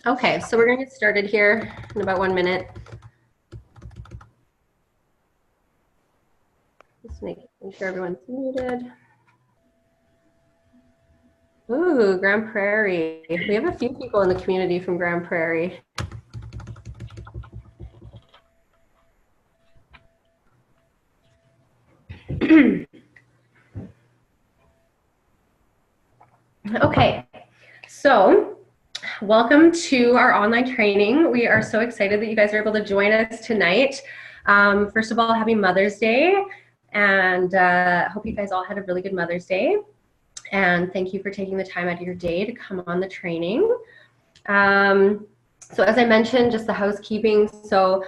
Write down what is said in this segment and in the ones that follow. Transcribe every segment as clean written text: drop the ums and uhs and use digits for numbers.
Okay, so we're going to get started here in about 1 minute. Just making sure everyone's muted. Ooh, Grand Prairie. We have a few people in the community from Grand Prairie. Okay, so welcome to our online training. We are so excited that you guys are able to join us tonight. First of all, happy Mother's Day, and hope you guys all had a really good Mother's Day. And thank you for taking the time out of your day to come on the training. So as I mentioned, just the housekeeping. So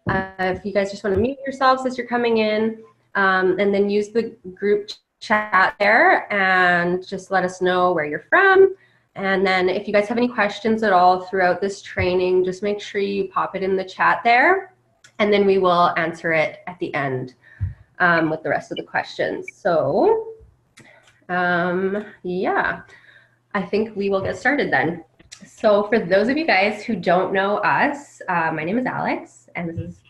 if you guys just want to mute yourselves as you're coming in, and then use the group chat there and just let us know where you're from. And then if you guys have any questions at all throughout this training, just make sure you pop it in the chat there, and then we will answer it at the end with the rest of the questions. So yeah, I think we will get started then. So for those of you guys who don't know us, my name is Alex, and this is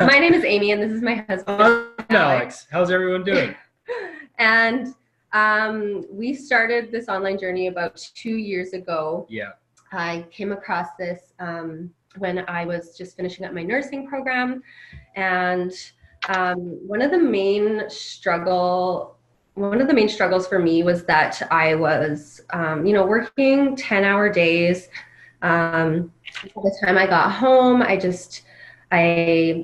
my name is Amy, and this is my husband. Alex. How's everyone doing? And we started this online journey about 2 years ago. Yeah. I came across this when I was just finishing up my nursing program, and one of the main struggles for me was that I was, working 10-hour days. By the time I got home, I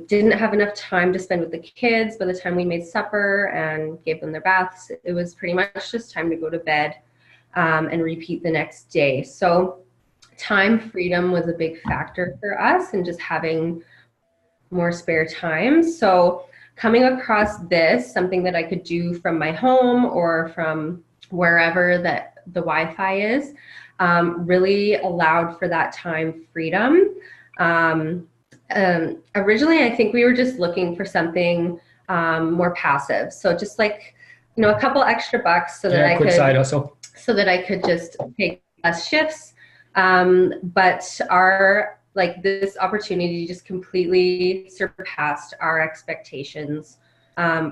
didn't have enough time to spend with the kids. By the time we made supper and gave them their baths, it was pretty much just time to go to bed and repeat the next day. So time freedom was a big factor for us, and just having more spare time. So coming across this, something that I could do from my home or from wherever that the Wi-Fi is, really allowed for that time freedom. Originally, I think we were just looking for something more passive. So just like, a couple extra bucks so that I could side hustle. So that I could just take less shifts. But this opportunity just completely surpassed our expectations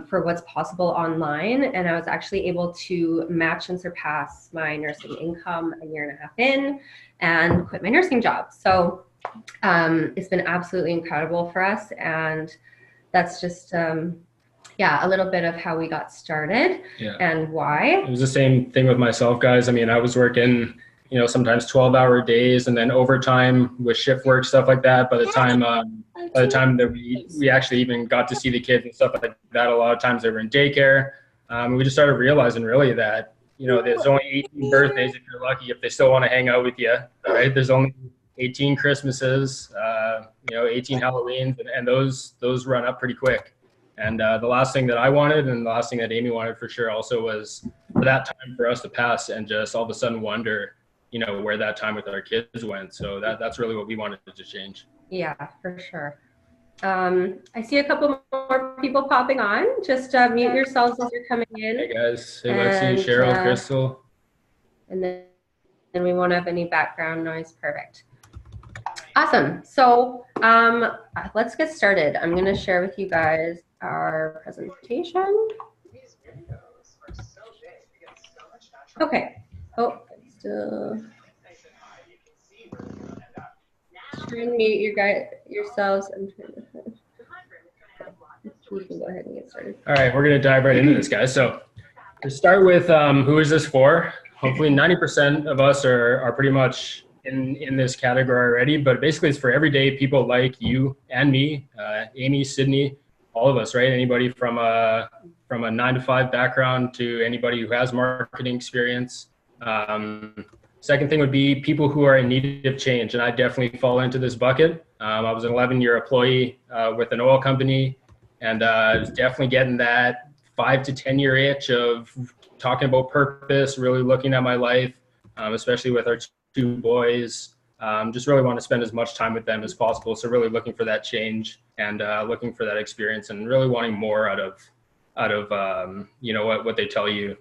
for what's possible online. And I was actually able to match and surpass my nursing income a year and a half in and quit my nursing job. So it's been absolutely incredible for us. And that's just, a little bit of how we got started and why. It was the same thing with myself, guys. I mean, I was working sometimes 12-hour days and then overtime with shift work, stuff like that. By the time that we actually even got to see the kids and stuff like that, a lot of times they were in daycare. We just started realizing really that, there's only 18 birthdays if you're lucky, if they still want to hang out with you, right? There's only 18 Christmases, 18 Halloweens, and those run up pretty quick. And the last thing that I wanted, and the last thing that Amy wanted for sure also, was for that time for us to pass and just all of a sudden wonder, where that time with our kids went. So that's really what we wanted to change. Yeah, for sure. I see a couple more people popping on. Just mute yourselves as you're coming in. Hey guys, hey Lexi, Cheryl, Crystal. And then we won't have any background noise. Perfect. Awesome. So let's get started. I'm going to share with you guys our presentation. Okay. Oh, still. Try and mute yourselves. You can go ahead and get started. All right, we're going to dive right into this, guys. So to start with, who is this for? Hopefully 90% of us are pretty much in this category already, but basically it's for everyday people like you and me, Amy, Sydney, all of us, right? Anybody from a 9-to-5 background to anybody who has marketing experience. Second thing would be people who are in need of change, and I definitely fall into this bucket. I was an 11-year employee with an oil company, and I was definitely getting that 5 to 10-year itch of talking about purpose, really looking at my life, especially with our 2 boys. Just really want to spend as much time with them as possible. So really looking for that change and looking for that experience, and really wanting more out of what they tell you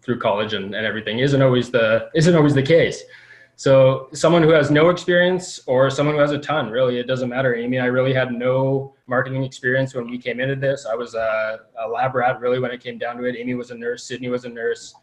through college and everything isn't always the case. So someone who has no experience or someone who has a ton, really, it doesn't matter. Amy and I really had no marketing experience when we came into this. I was a lab rat, really, when it came down to it. Amy was a nurse, Sydney was a nurse.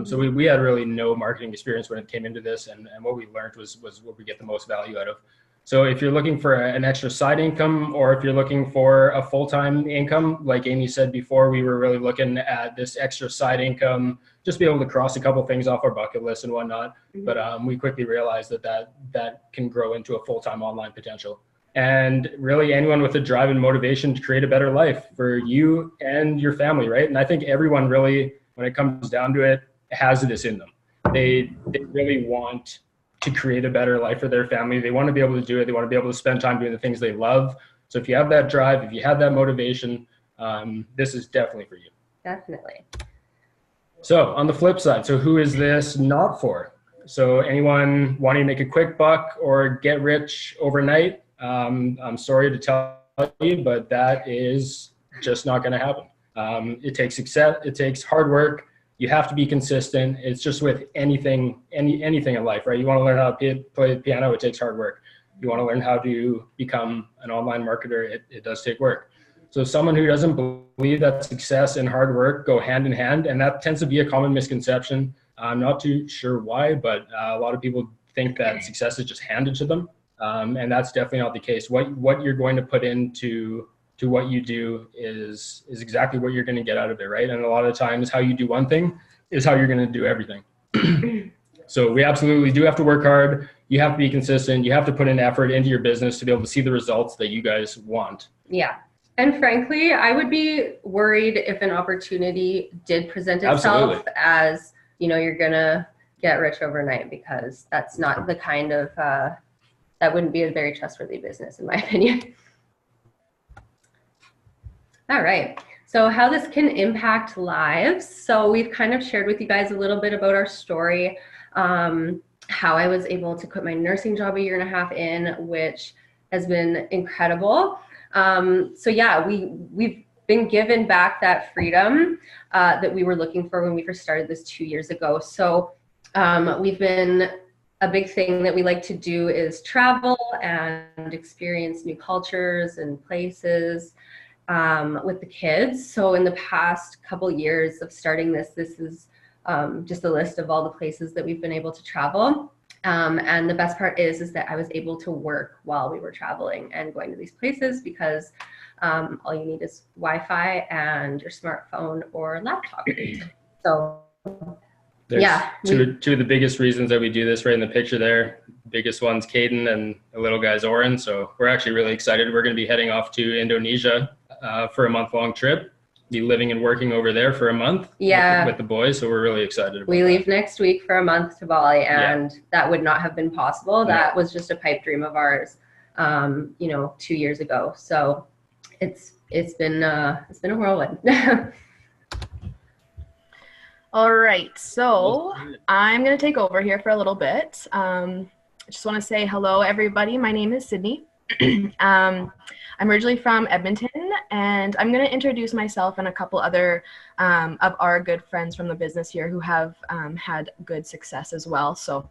So we had really no marketing experience when it came into this, and what we learned was what we get the most value out of. So if you're looking for an extra side income, or if you're looking for a full-time income, like Amy said before, we were really looking at this extra side income, just be able to cross a couple things off our bucket list and whatnot. But we quickly realized that can grow into a full-time online potential. And really anyone with a drive and motivation to create a better life for you and your family, right? And I think everyone really, when it comes down to it, has this in them. They really want to create a better life for their family. They want to be able to do it. They want to be able to spend time doing the things they love. So if you have that drive, if you have that motivation, this is definitely for you. Definitely. So on the flip side, so who is this not for? So anyone wanting to make a quick buck or get rich overnight, I'm sorry to tell you, but that is just not going to happen. It takes success. It takes hard work. You have to be consistent. It's just with anything in life, right? You want to learn how to play the piano, it takes hard work. You want to learn how to become an online marketer, it does take work. So someone who doesn't believe that success and hard work go hand in hand, and that tends to be a common misconception. I'm not too sure why, but a lot of people think that success is just handed to them. And that's definitely not the case. What you're going to put into what you do is exactly what you're going to get out of it, right? And a lot of times how you do one thing is how you're going to do everything. So we absolutely do have to work hard. You have to be consistent. You have to put in effort into your business to be able to see the results that you guys want. Yeah. And frankly, I would be worried if an opportunity did present itself as, you're going to get rich overnight, because that's not the kind of, that wouldn't be a very trustworthy business, in my opinion. All right, so how this can impact lives. So we've kind of shared with you guys a little bit about our story, how I was able to quit my nursing job 1.5 years in, which has been incredible. So yeah, we've been given back that freedom that we were looking for when we first started this 2 years ago. So a big thing that we like to do is travel and experience new cultures and places with the kids. So in the past couple years of starting this is just a list of all the places that we've been able to travel. And the best part is that I was able to work while we were traveling and going to these places, because all you need is Wi-Fi and your smartphone or laptop. So there's yeah, two of the biggest reasons that we do this right in the picture there. Biggest one's Caden and the little guy's Oren. So we're actually really excited. We're going to be heading off to Indonesia for a month-long trip. Be living and working over there for a month with the boys. So we're really excited about We leave next week for a month to Bali, and that would not have been possible. That was just a pipe dream of ours, 2 years ago. So it's been a whirlwind. All right, so I'm going to take over here for a little bit. I just want to say hello, everybody. My name is Sydney. I'm originally from Edmonton, and I'm going to introduce myself and a couple other of our good friends from the business here who have had good success as well. So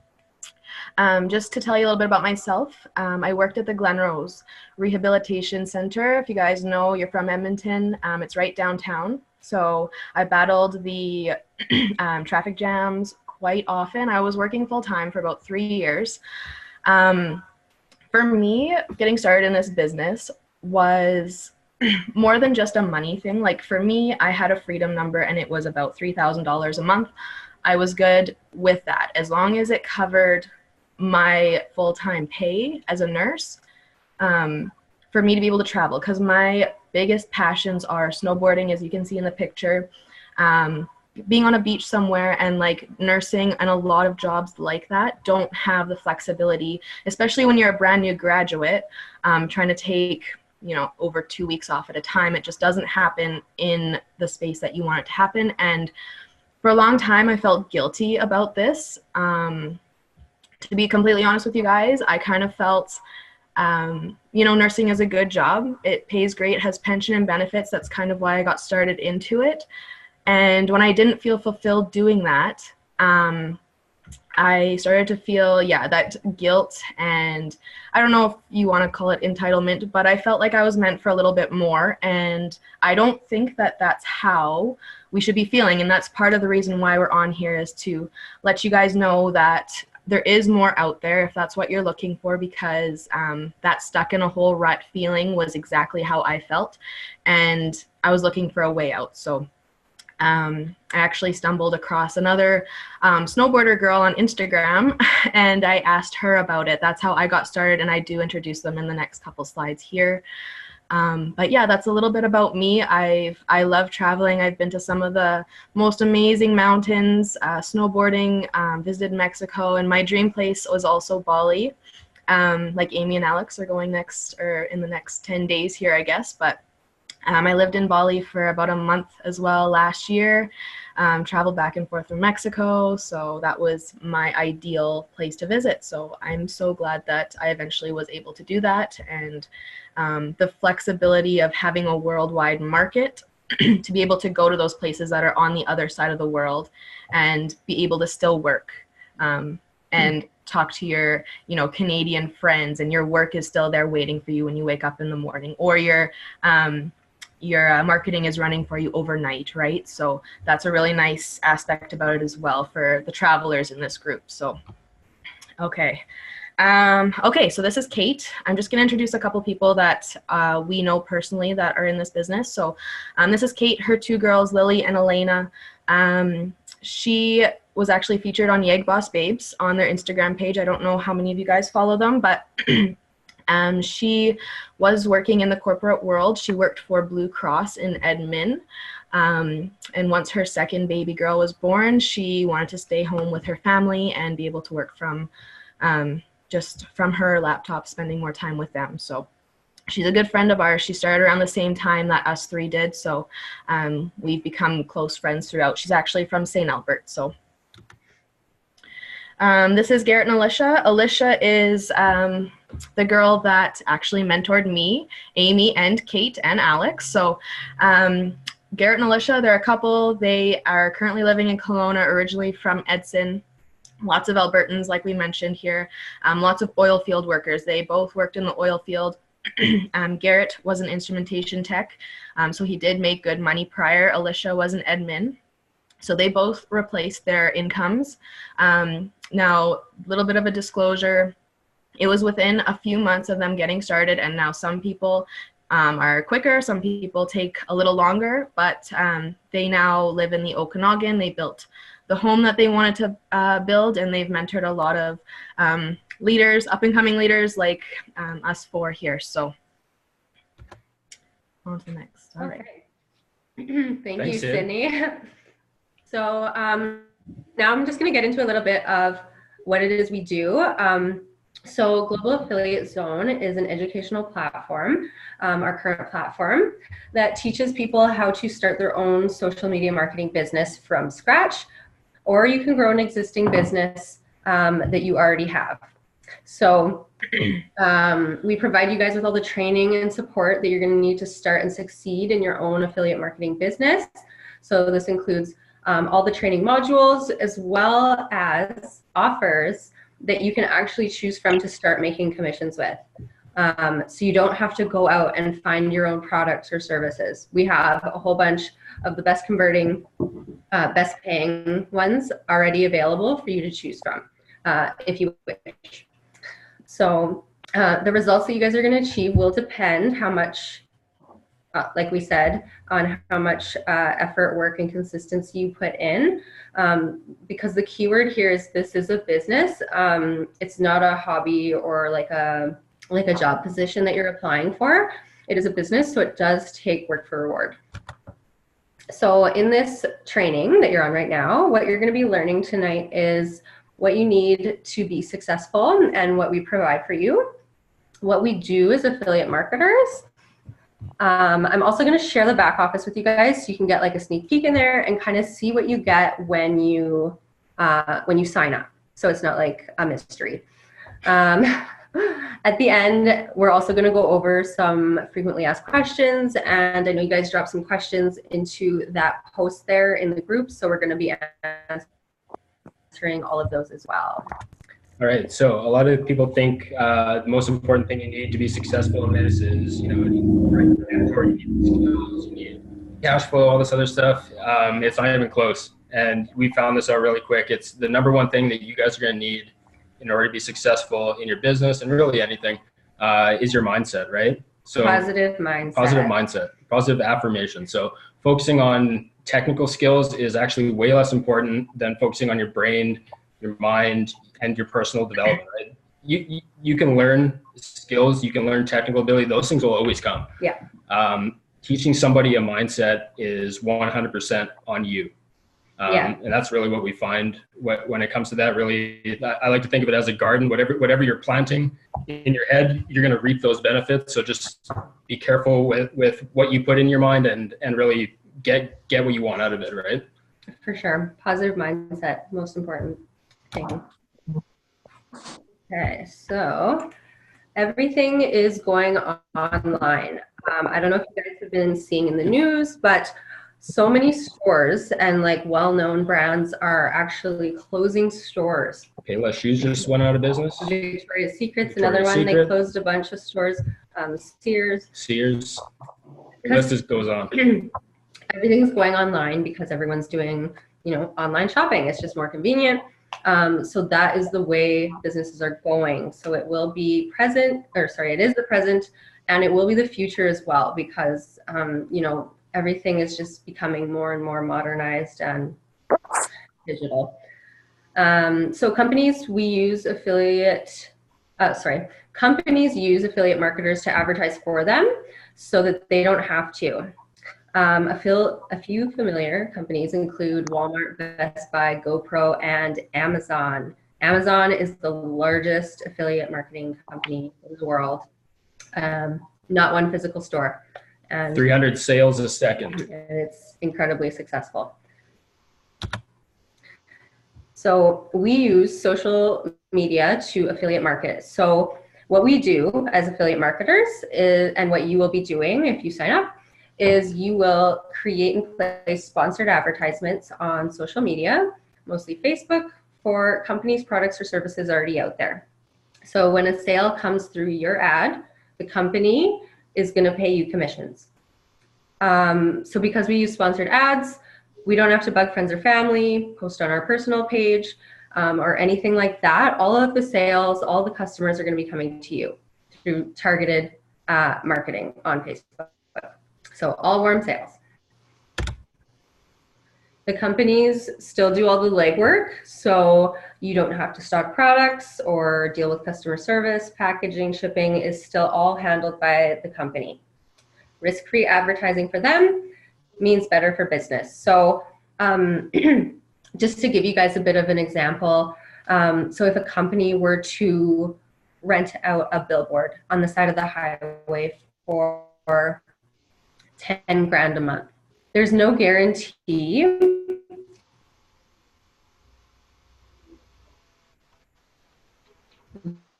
just to tell you a little bit about myself, I worked at the Glenrose Rehabilitation Center. If you guys know, you're from Edmonton, it's right downtown. So I battled the traffic jams quite often. I was working full-time for about 3 years. For me, getting started in this business was more than just a money thing. Like for me, I had a freedom number and it was about $3,000 a month. I was good with that as long as it covered my full-time pay as a nurse, for me to be able to travel, because my biggest passions are snowboarding, as you can see in the picture, being on a beach somewhere, and like nursing and a lot of jobs like that don't have the flexibility, especially when you're a brand new graduate, trying to take over 2 weeks off at a time. It just doesn't happen in the space that you want it to happen. And for a long time I felt guilty about this. To be completely honest with you guys, I kind of felt nursing is a good job. It pays great, it has pension and benefits. That's kind of why I got started into it. And when I didn't feel fulfilled doing that, I started to feel, yeah, that guilt, and I don't know if you want to call it entitlement, but I felt like I was meant for a little bit more, and I don't think that that's how we should be feeling, and that's part of the reason why we're on here, is to let you guys know that there is more out there if that's what you're looking for, because that stuck in a whole rut feeling was exactly how I felt, and I was looking for a way out. So I actually stumbled across another snowboarder girl on Instagram, and I asked her about it. That's how I got started, and I do introduce them in the next couple slides here. But yeah, that's a little bit about me. I love traveling. I've been to some of the most amazing mountains, snowboarding, visited Mexico, and my dream place was also Bali. Like Amy and Alex are going next, or in the next 10 days here, I guess, but I lived in Bali for about a month as well last year, traveled back and forth from Mexico, so that was my ideal place to visit. So I'm so glad that I eventually was able to do that, and the flexibility of having a worldwide market to be able to go to those places that are on the other side of the world and be able to still work and talk to your, Canadian friends, and your work is still there waiting for you when you wake up in the morning, or your marketing is running for you overnight, right? So that's a really nice aspect about it as well for the travelers in this group. So, okay. So this is Kate. I'm just gonna introduce a couple people that we know personally that are in this business. So this is Kate, her two girls, Lily and Elena. She was actually featured on Yeg Boss Babes on their Instagram page. I don't know how many of you guys follow them, but she was working in the corporate world. She worked for Blue Cross in Edmonton. And once her second baby girl was born, she wanted to stay home with her family and be able to work from just from her laptop, spending more time with them. So she's a good friend of ours. She started around the same time that us three did. So we've become close friends throughout. She's actually from St. Albert. So this is Garrett and Alicia. Alicia is the girl that actually mentored me, Amy, and Kate, and Alex. So Garrett and Alicia, they're a couple. They are currently living in Kelowna, originally from Edson. Lots of Albertans, like we mentioned here. Lots of oil field workers. They both worked in the oil field. Garrett was an instrumentation tech, so he did make good money prior. Alicia was an admin. So they both replaced their incomes. Now, a little bit of a disclosure, it was within a few months of them getting started, and now some people are quicker, some people take a little longer, but they now live in the Okanagan. They built the home that they wanted to build, and they've mentored a lot of leaders, up-and-coming leaders like us four here. So on to the next. All right. Thank you, Sydney. So now I'm just going to get into a little bit of what it is we do. So Global Affiliate Zone is an educational platform, our current platform, that teaches people how to start their own social media marketing business from scratch, or you can grow an existing business that you already have. So we provide you guys with all the training and support that you're going to need to start and succeed in your own affiliate marketing business. So this includes all the training modules, as well as offers that you can actually choose from to start making commissions with. So you don't have to go out and find your own products or services. We have a whole bunch of the best converting, best paying ones already available for you to choose from if you wish. So the results that you guys are going to achieve will depend how much, like we said, on how much effort, work, and consistency you put in. Because the keyword here is this is a business. It's not a hobby or like a job position that you're applying for. It is a business, so it does take work for reward. So in this training that you're on right now, what you're going to be learning tonight is what you need to be successful and what we provide for you. What we do as affiliate marketers. I'm also going to share the back office with you guys so you can get like a sneak peek in there and kind of see what you get when you sign up. So it's not like a mystery. At the end, we're also going to go over some frequently asked questions, and I know you guys dropped some questions into that post there in the group, so we're going to be answering all of those as well. All right. So a lot of people think the most important thing you need to be successful in this is, you know, you need skills, you need cash flow, all this other stuff. It's not even close. And we found this out really quick. It's the number one thing that you guys are going to need in order to be successful in your business and really anything is your mindset, right? So positive mindset. Positive mindset, positive affirmation. So focusing on technical skills is actually way less important than focusing on your brain, your mind, and your personal development, right? You can learn skills, you can learn technical ability. Those things will always come. Yeah. Teaching somebody a mindset is 100% on you. And that's really what we find when it comes to that. Really, I like to think of it as a garden. Whatever you're planting in your head, you're going to reap those benefits. So just be careful with what you put in your mind and really get what you want out of it, right? For sure. Positive mindset, most important thing. Okay, so everything is going online. I don't know if you guys have been seeing in the news, but so many stores and like well-known brands are actually closing stores. Payless Shoes just went out of business. Victoria's Secret's another one. They closed a bunch of stores. Sears. The list just goes on. Everything's going online because everyone's doing, you know, online shopping. It's just more convenient. So that is the way businesses are going. So it will be it is the present, and it will be the future as well, because, you know, everything is just becoming more and more modernized and digital. So companies use affiliate marketers to advertise for them so that they don't have to. A few familiar companies include Walmart, Best Buy, GoPro, and Amazon. Amazon is the largest affiliate marketing company in the world. Not one physical store. And 300 sales a second. And it's incredibly successful. So we use social media to affiliate market. So what we do as affiliate marketers is, and what you will be doing if you sign up, is you will create and place sponsored advertisements on social media, mostly Facebook, for companies, products, or services already out there. So when a sale comes through your ad, the company is going to pay you commissions. So because we use sponsored ads, we don't have to bug friends or family, post on our personal page, or anything like that. All of the sales, all the customers are going to be coming to you through targeted marketing on Facebook. So all warm sales. The companies still do all the legwork, so you don't have to stock products or deal with customer service. Packaging, shipping is still all handled by the company. Risk-free advertising for them means better for business. So just to give you guys a bit of an example, so if a company were to rent out a billboard on the side of the highway for 10 grand a month, there's no guarantee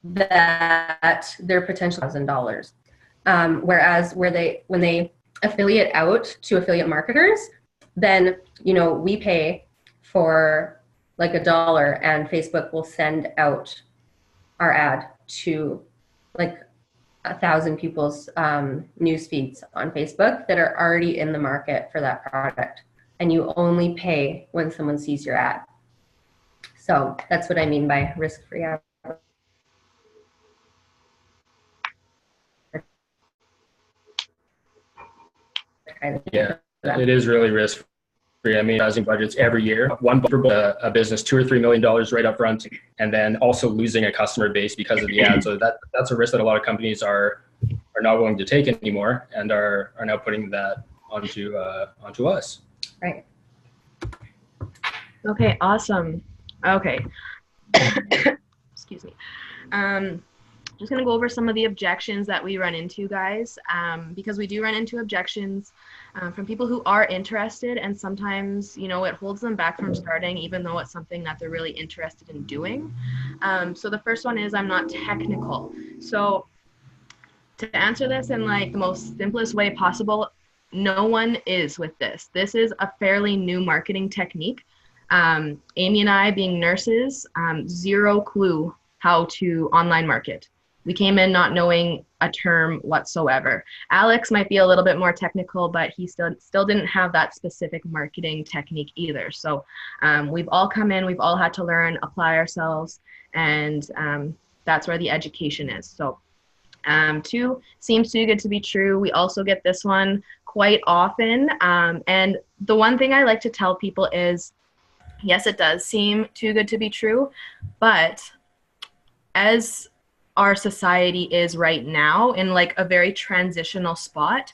that their potential $1,000. Whereas when they affiliate out to affiliate marketers, then, you know, we pay for like $1 and Facebook will send out our ad to like 1,000 people's news feeds on Facebook that are already in the market for that product. And you only pay when someone sees your ad. So that's what I mean by risk-free advertising. Yeah, it is really risk-free. I mean, advertising budgets every year, one for a business, $2 or $3 million right up front, and then also losing a customer base because of the ad. So that's a risk that a lot of companies are not willing to take anymore, and are now putting that onto us. Right. Okay, awesome. Okay. Excuse me. Just going to go over some of the objections that we run into, guys, because we do run into objections from people who are interested, and sometimes, you know, it holds them back from starting, even though it's something that they're really interested in doing. So the first one is, I'm not technical. So to answer this in like the most simplest way possible, no one is with this. This is a fairly new marketing technique. Amy and I, being nurses, zero clue how to online market. We came in not knowing a term whatsoever. Alex might be a little bit more technical, but he still didn't have that specific marketing technique either. So we've all come in, we've all had to learn, apply ourselves, and that's where the education is. So 2, seems too good to be true. We also get this one quite often. And the one thing I like to tell people is, yes, it does seem too good to be true, but as our society is right now in like a very transitional spot,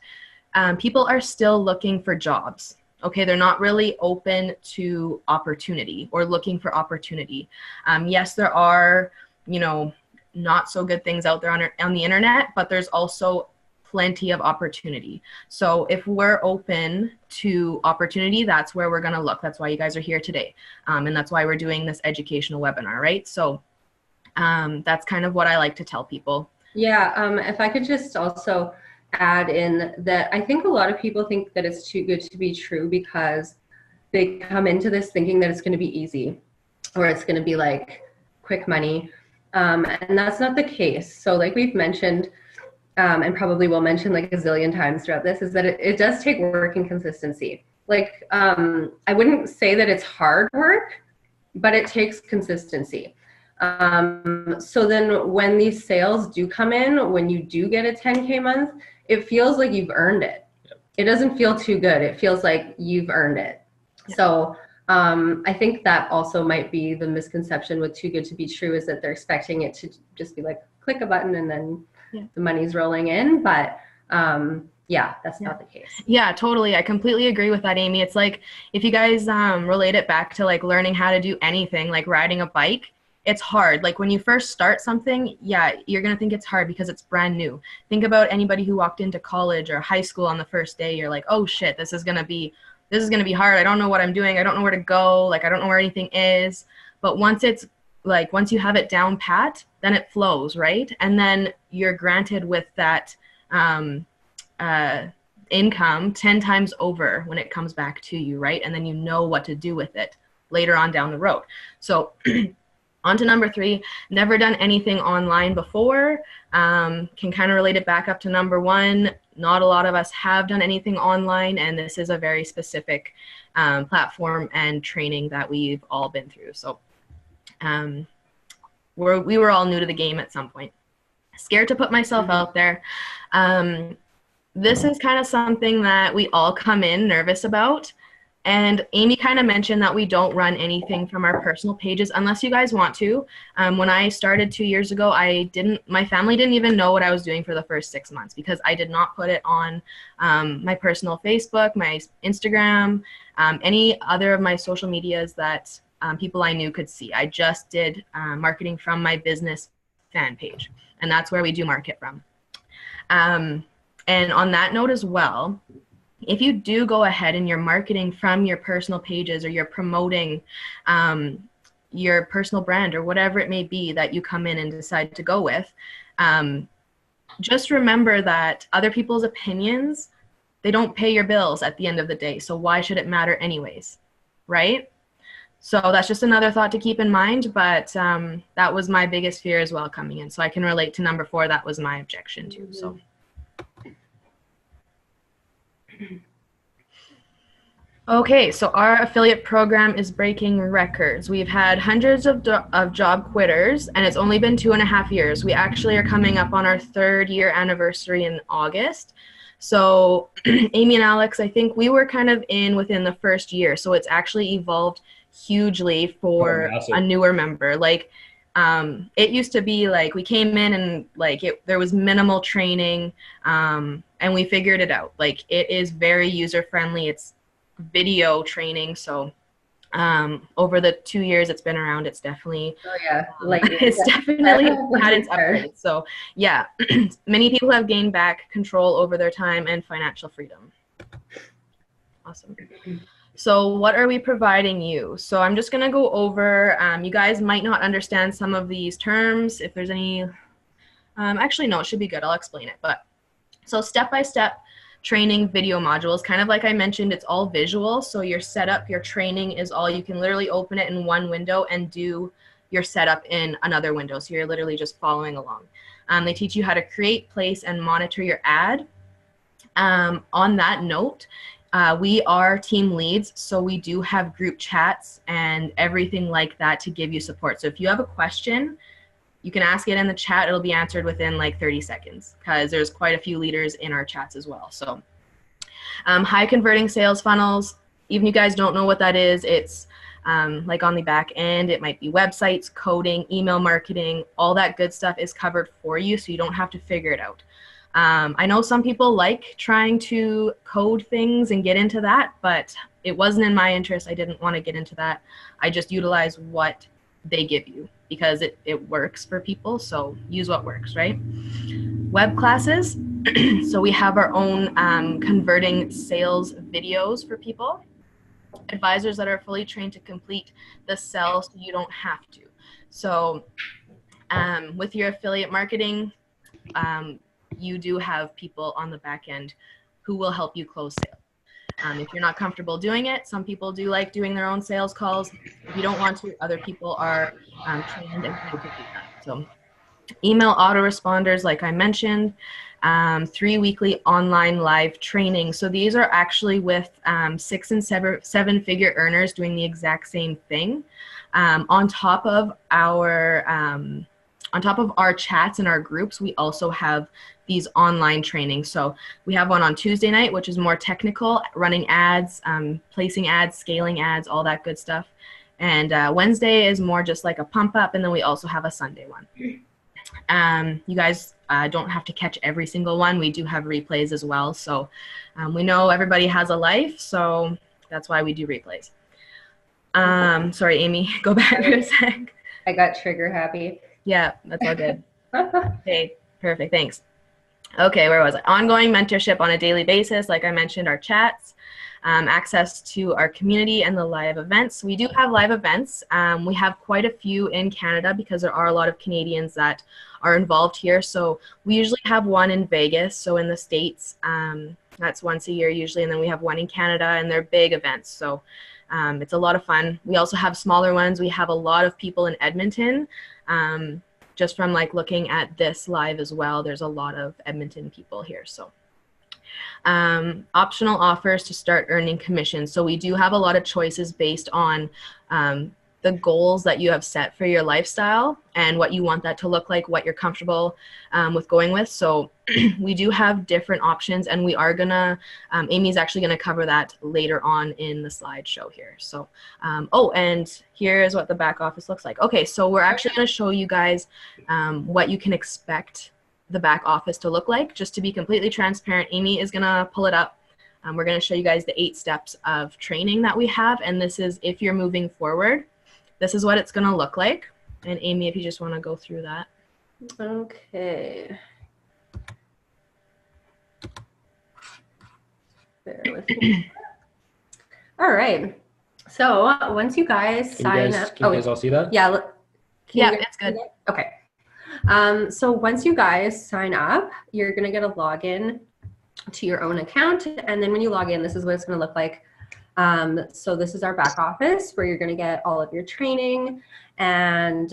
people are still looking for jobs. Okay, they're not really open to opportunity or looking for opportunity. Yes, there are, not so good things out there on the internet, but there's also plenty of opportunity. So if we're open to opportunity, that's where we're going to look. That's why you guys are here today. And that's why we're doing this educational webinar, right? So that's kind of what I like to tell people. Yeah, if I could just also add in that I think a lot of people think that it's too good to be true because they come into this thinking that it's going to be easy or it's going to be like quick money. And that's not the case. So like we've mentioned, and probably will mention like a zillion times throughout this, is that it does take work and consistency. Like I wouldn't say that it's hard work, but it takes consistency. So then when these sales do come in, when you do get a 10K month, it feels like you've earned it. Yep. It doesn't feel too good. It feels like you've earned it. Yep. So I think that also might be the misconception with too good to be true, is that they're expecting it to just be like, click a button and then the money's rolling in. But yeah, that's not the case. Yeah, totally. I completely agree with that, Amy. It's like, if you guys relate it back to like learning how to do anything, like riding a bike, it's hard. Like when you first start something, yeah, you're going to think it's hard because it's brand new. Think about anybody who walked into college or high school on the first day. You're like, oh shit, this is going to be hard. I don't know what I'm doing. I don't know where to go. Like, I don't know where anything is. But once you have it down pat, then it flows, right? And then you're granted with that income 10 times over when it comes back to you, right? And then you know what to do with it later on down the road. So on to number 3, never done anything online before. Can kind of relate it back up to number 1. Not a lot of us have done anything online, and this is a very specific platform and training that we've all been through. So we were all new to the game at some point. Scared to put myself out there. This is kind of something that we all come in nervous about. And Amy kind of mentioned that we don't run anything from our personal pages unless you guys want to. When I started 2 years ago, my family didn't even know what I was doing for the first 6 months because I did not put it on my personal Facebook, my Instagram, any other of my social medias that people I knew could see. I just did marketing from my business fan page, and that's where we do market from. And on that note as well, if you do go ahead and you're marketing from your personal pages, or you're promoting your personal brand or whatever it may be that you come in and decide to go with, just remember that other people's opinions, they don't pay your bills at the end of the day. So why should it matter anyways, right? So that's just another thought to keep in mind. But that was my biggest fear as well coming in. So I can relate to number 4. That was my objection too. So. Okay, so our affiliate program is breaking records. We've had hundreds of job quitters, and it's only been 2.5 years. We actually are coming up on our 3rd year anniversary in August. So Amy and Alex, I think we were kind of within the first year. So it's actually evolved hugely for a newer member. Like it used to be like we came in and like there was minimal training, and we figured it out. Like it is very user friendly. It's video training. So over the 2 years it's been around, it's definitely it's definitely had its upgrades. So yeah, many people have gained back control over their time and financial freedom. Awesome. So what are we providing you? So I'm just going to go over, you guys might not understand some of these terms. If there's any, actually no, it should be good. I'll explain it. But so step-by-step training video modules. Kind of like I mentioned, it's all visual. So your setup, your training is all, you can literally open it in one window and do your setup in another window. So you're literally just following along. They teach you how to create, place, and monitor your ad. On that note, we are team leads, so we do have group chats and everything like that to give you support. So if you have a question, you can ask it in the chat. It'll be answered within like 30 seconds because there's quite a few leaders in our chats as well. So high converting sales funnels, even you guys don't know what that is, it's like on the back end, it might be websites, coding, email marketing, all that good stuff is covered for you, so you don't have to figure it out. I know some people like trying to code things and get into that, but it wasn't in my interest. I didn't want to get into that. I just utilize what they give you because it works for people, so use what works, right? Web classes. So we have our own converting sales videos for people. Advisors that are fully trained to complete the sell so you don't have to. So with your affiliate marketing, you do have people on the back end who will help you close sales. If you're not comfortable doing it, some people do like doing their own sales calls. If you don't want to, other people are trained and can complete that. So email autoresponders, like I mentioned, 3 weekly online live training. So these are actually with 6 and 7 figure earners doing the exact same thing. On top of our chats and our groups, we also have these online trainings. So we have one on Tuesday night, which is more technical, running ads, placing ads, scaling ads, all that good stuff. And Wednesday is more just like a pump up. And then we also have a Sunday one. You guys don't have to catch every single one. We do have replays as well. So we know everybody has a life, so that's why we do replays. Sorry, Amy, go back for a sec. I got trigger happy. Yeah, that's all good. Okay, perfect, thanks. Okay, where was I? Ongoing mentorship on a daily basis. Like I mentioned, our chats, access to our community and the live events. We do have live events. We have quite a few in Canada because there are a lot of Canadians that are involved here. So we usually have one in Vegas. So in the States, that's once a year usually. And then we have one in Canada, and they're big events. So it's a lot of fun. We also have smaller ones. We have a lot of people in Edmonton. Just from like looking at this live as well, there's a lot of Edmonton people here. So optional offers to start earning commission. So we do have a lot of choices based on the goals that you have set for your lifestyle and what you want that to look like, what you're comfortable with going with. So we do have different options, and we are gonna, Amy's actually gonna cover that later on in the slideshow here. So, oh, and here's what the back office looks like. Okay, so we're actually gonna show you guys what you can expect the back office to look like. Just to be completely transparent, Amy is gonna pull it up. We're gonna show you guys the 8 steps of training that we have, and this is if you're moving forward. This is what it's gonna look like. And Amy, if you just wanna go through that. Okay. Bear with me. All right. So once you guys sign up. Can you guys all see that? Yeah. Yeah, it's good. Okay. So once you guys sign up, you're going to get a login to your own account. And then when you log in, this is what it's going to look like. So this is our back office where you're going to get all of your training and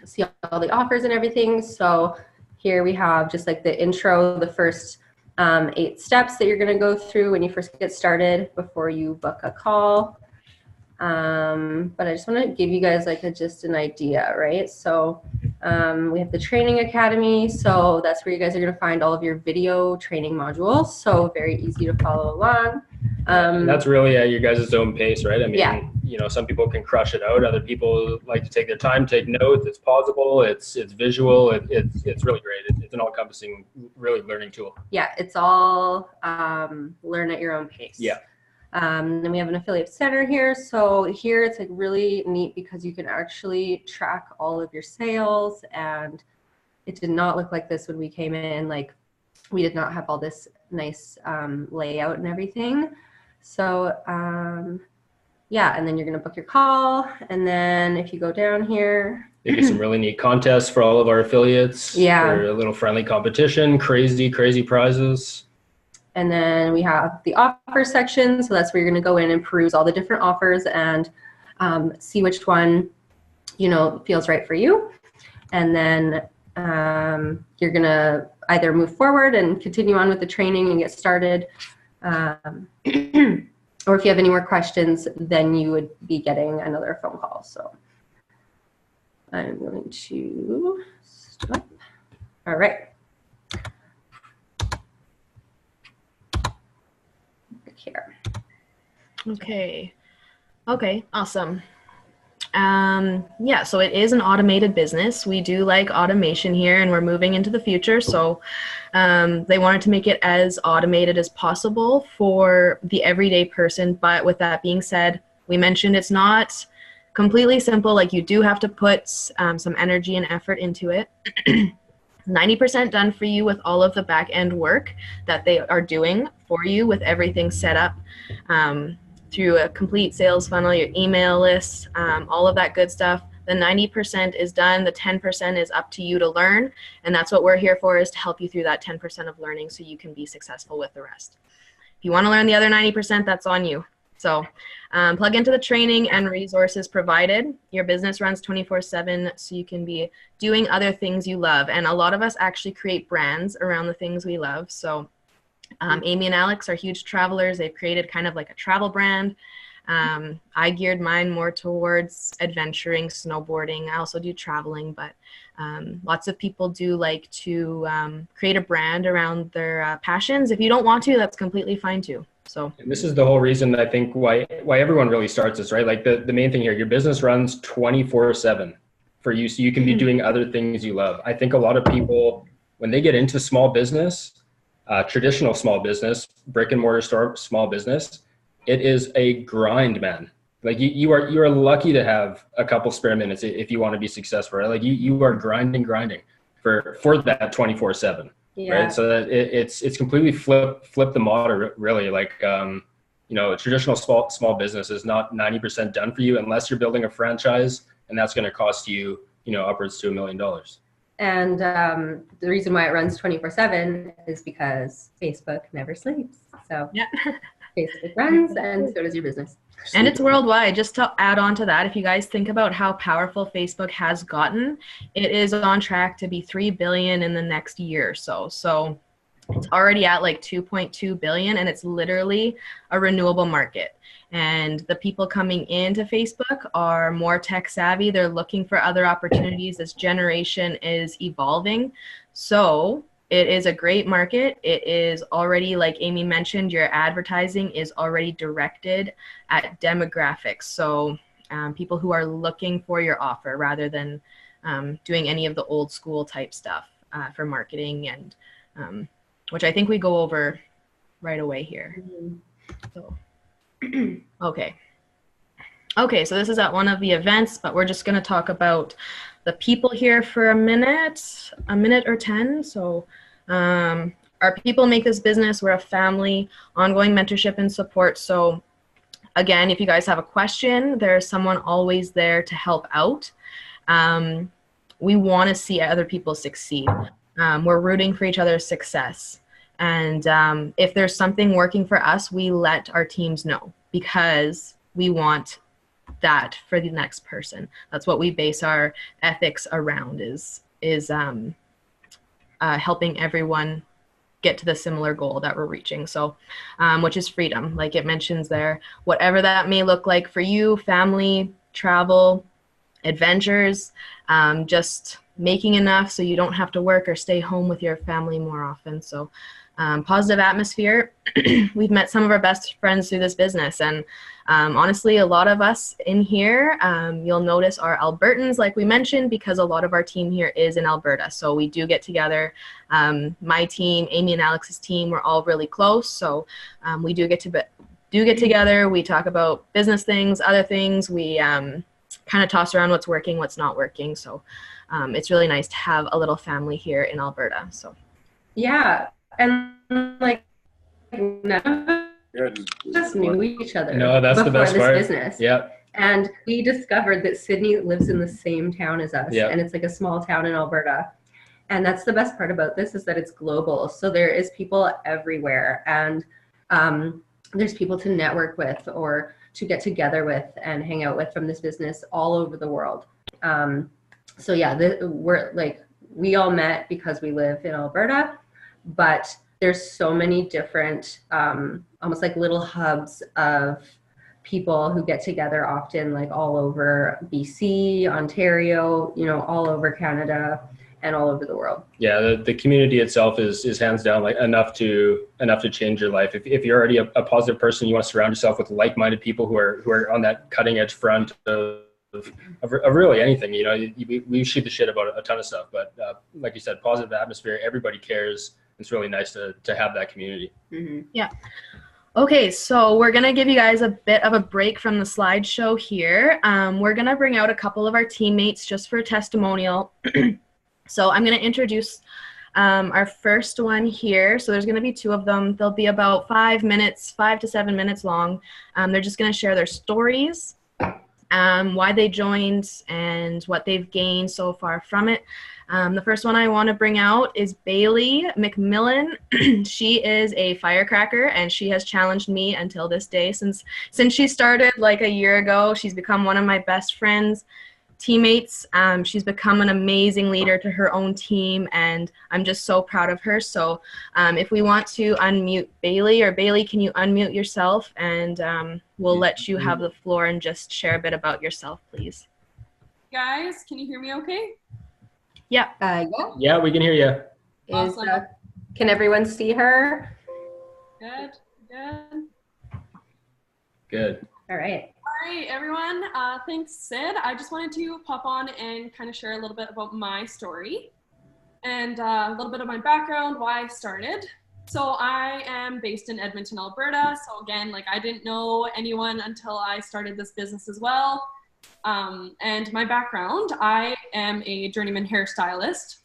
see all the offers and everything. So here we have just like the intro, the first 8 steps that you're going to go through when you first get started before you book a call. But I just want to give you guys like just an idea, right? So we have the training academy. So that's where you guys are going to find all of your video training modules. So very easy to follow along. And that's really at your guys' own pace, right? I mean, yeah. You know, some people can crush it out. Other people like to take their time, take notes. It's pausable. It's visual. It's really great. It's an all-encompassing, really learning tool. Yeah, it's all learn at your own pace. Yeah. Then we have an affiliate center here. So here it's like really neat because you can actually track all of your sales, and it did not look like this when we came in. Like we did not have all this nice layout and everything. So yeah, and then you're gonna book your call, and then if you go down here, Maybe some really neat contests for all of our affiliates. Yeah. For a little friendly competition, crazy prizes. And then we have the offer section. So that's where you're going to go in and peruse all the different offers and see which one, feels right for you. And then you're going to either move forward and continue on with the training and get started. Or if you have any more questions, then you would be getting another phone call. So I'm going to stop. All right. Here. Okay, awesome. Yeah, so it is an automated business. We do like automation here, and we're moving into the future. So they wanted to make it as automated as possible for the everyday person. But with that being said, we mentioned it's not completely simple. Like, you do have to put some energy and effort into it. 90% done for you with all of the back end work that they are doing for you, with everything set up through a complete sales funnel, your email list, all of that good stuff. The 90% is done. The 10% is up to you to learn. And that's what we're here for, is to help you through that 10% of learning so you can be successful with the rest. If you want to learn the other 90%, that's on you. So plug into the training and resources provided. Your business runs 24/7, so you can be doing other things you love. And a lot of us actually create brands around the things we love. So Amy and Alex are huge travelers. They've created kind of like a travel brand. I geared mine more towards adventuring, snowboarding. I also do traveling, but lots of people do like to create a brand around their passions. If you don't want to, that's completely fine too. So, and this is the whole reason I think why everyone really starts this, right? Like the main thing here, your business runs 24/7 for you, so you can be doing other things you love. I think a lot of people, when they get into small business, traditional small business, brick and mortar store, small business, it is a grind, man. Like you are lucky to have a couple spare minutes if you want to be successful, right? Like you are grinding for that 24/7. Yeah. Right. So that it's completely flip the model, really. Like, a traditional small business is not 90% done for you unless you're building a franchise, and that's going to cost you, upwards to $1 million. And the reason why it runs 24/7 is because Facebook never sleeps. So yeah. Facebook runs, and so does your business. And it's worldwide. Just to add on to that, if you guys think about how powerful Facebook has gotten, it is on track to be 3 billion in the next year or so. So it's already at like 2.2 billion, and it's literally a renewable market. And the people coming into Facebook are more tech savvy. They're looking for other opportunities. This generation is evolving. So it is a great market. It is already, like Amy mentioned, your advertising is already directed at demographics. So people who are looking for your offer rather than doing any of the old school type stuff for marketing, and which I think we go over right away here. So, okay, so this is at one of the events, but we're just going to talk about the people here for a minute or 10. So our people make this business. We're a family, ongoing mentorship and support. So again, if you guys have a question, there's someone always there to help out. We want to see other people succeed. We're rooting for each other's success. And if there's something working for us, we let our teams know, because we want that for the next person. That's what we base our ethics around, is helping everyone get to the similar goal that we're reaching. So, which is freedom, like it mentions there, whatever that may look like for you, family, travel, adventures, just making enough so you don't have to work or stay home with your family more often. So positive atmosphere. We've met some of our best friends through this business, and honestly, a lot of us in here, you'll notice, are Albertans, like we mentioned, because a lot of our team here is in Alberta. So we do get together. My team, Amy and Alex's team, we're all really close. So we do get together. We talk about business things, other things. We kind of toss around what's working, what's not working. So it's really nice to have a little family here in Alberta. So yeah. And like, none of us knew each other. No, that's the best part. Business. Yeah. And we discovered that Sydney lives in the same town as us, and it's like a small town in Alberta. And that's the best part about this, is that it's global. So there is people everywhere, and there's people to network with or to get together with and hang out with from this business all over the world. So yeah, we all met because we live in Alberta, but there's so many different, almost like little hubs of people who get together often, like all over BC, Ontario, all over Canada and all over the world. Yeah, the community itself is hands down like enough to change your life. If you're already a positive person, you want to surround yourself with like-minded people who are on that cutting edge front of really anything. We shoot the shit about a ton of stuff, but like you said, positive atmosphere, everybody cares. It's really nice to have that community. Mm-hmm. Yeah. Okay, so we're going to give you guys a bit of a break from the slideshow here. We're going to bring out a couple of our teammates just for a testimonial. So I'm going to introduce our first one here. So there's going to be two of them. They'll be about 5 to 7 minutes long. They're just going to share their stories, why they joined, and what they've gained so far from it. The first one I want to bring out is Bailey McMillan. She is a firecracker, and she has challenged me until this day. Since she started like a year ago, she's become one of my best friends, teammates. She's become an amazing leader to her own team, and I'm just so proud of her. So if we want to unmute Bailey, or Bailey, can you unmute yourself, and we'll let you have the floor and just share a bit about yourself, please. Guys, can you hear me okay? Yeah. Yeah, we can hear you. Awesome. Can everyone see her? Good. All right. All right, everyone. Thanks, Sid. I just wanted to pop on and kind of share a little bit about my story and a little bit of my background, why I started. So I am based in Edmonton, Alberta. So again, I didn't know anyone until I started this business as well. And my background, I am a journeyman hairstylist,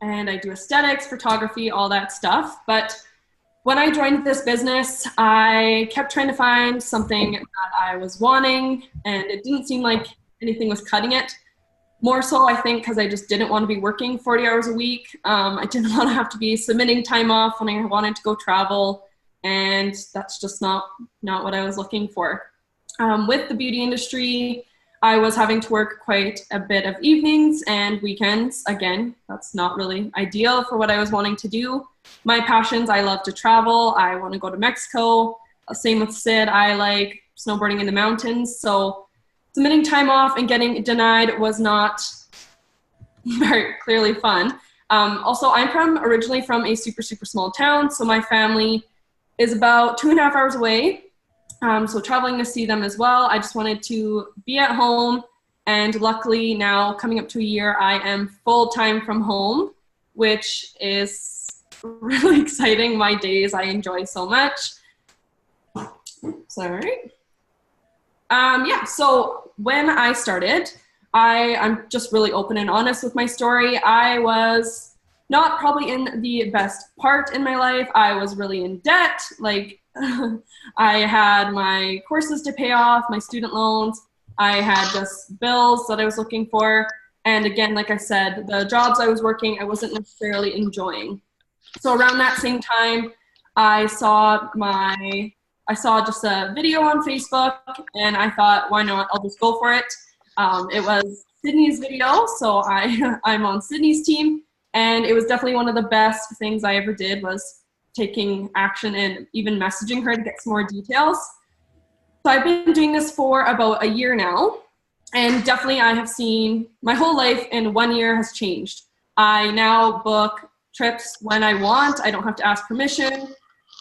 and I do aesthetics, photography, all that stuff. But when I joined this business, I kept trying to find something that I was wanting, and it didn't seem like anything was cutting it. More so, I think, because I just didn't want to be working 40 hours a week. I didn't want to have to be submitting time off when I wanted to go travel, and that's just not what I was looking for. With the beauty industry, I was having to work quite a bit of evenings and weekends. Again, that's not really ideal for what I was wanting to do. My passions, I love to travel. I want to go to Mexico. Same with Sid. I like snowboarding in the mountains. So submitting time off and getting denied was not very clearly fun. Also, I'm originally from a super, super small town. So my family is about 2.5 hours away. So traveling to see them as well. I just wanted to be at home, and luckily now, coming up to a year, I am full-time from home, which is really exciting. My days I enjoy so much. Sorry. Yeah, so when I started, I'm just really open and honest with my story. I was not probably in the best part in my life. I was really in debt. I had my courses to pay off, my student loans. I had just bills that I was looking for. And again, like I said, the jobs I was working, I wasn't necessarily enjoying. So around that same time, I saw just a video on Facebook, and I thought, why not? I'll just go for it. It was Sydney's video, so I'm on Sydney's team, and it was definitely one of the best things I ever did was taking action and even messaging her to get some more details. So I've been doing this for about a year now, and definitely I have seen my whole life in 1 year has changed. I now book trips when I want. I don't have to ask permission.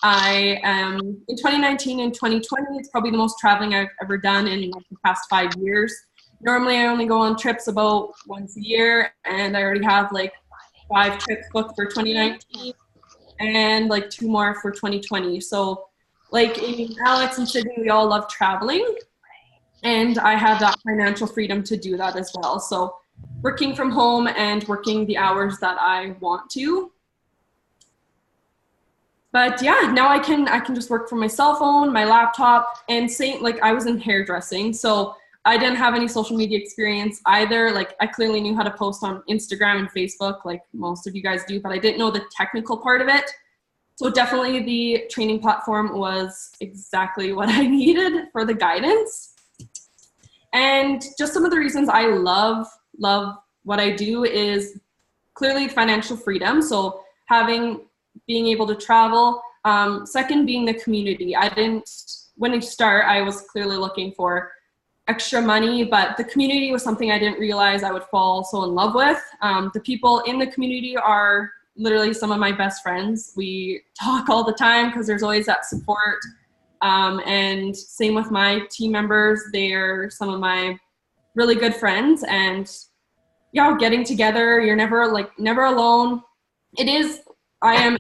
I am in 2019 and 2020, it's probably the most traveling I've ever done in the past 5 years. Normally I only go on trips about once a year, and I already have 5 trips booked for 2019. And 2 more for 2020. So Alex and Sydney, we all love traveling, and I have that financial freedom to do that as well. So working from home and working the hours that I want to. But yeah, now I can just work from my cell phone, my laptop, and I was in hairdressing. So I didn't have any social media experience either. Like I clearly knew how to post on Instagram and Facebook like most of you guys do, but I didn't know the technical part of it. So definitely the training platform was exactly what I needed for the guidance. And just some of the reasons I love what I do is clearly financial freedom. So being able to travel. Second, being the community. When I start, I was clearly looking for extra money, but the community was something I didn't realize I would fall so in love with. The people in the community are literally some of my best friends. We talk all the time because there's always that support. And same with my team members. They're some of my really good friends, and yeah, getting together, you're never alone. I am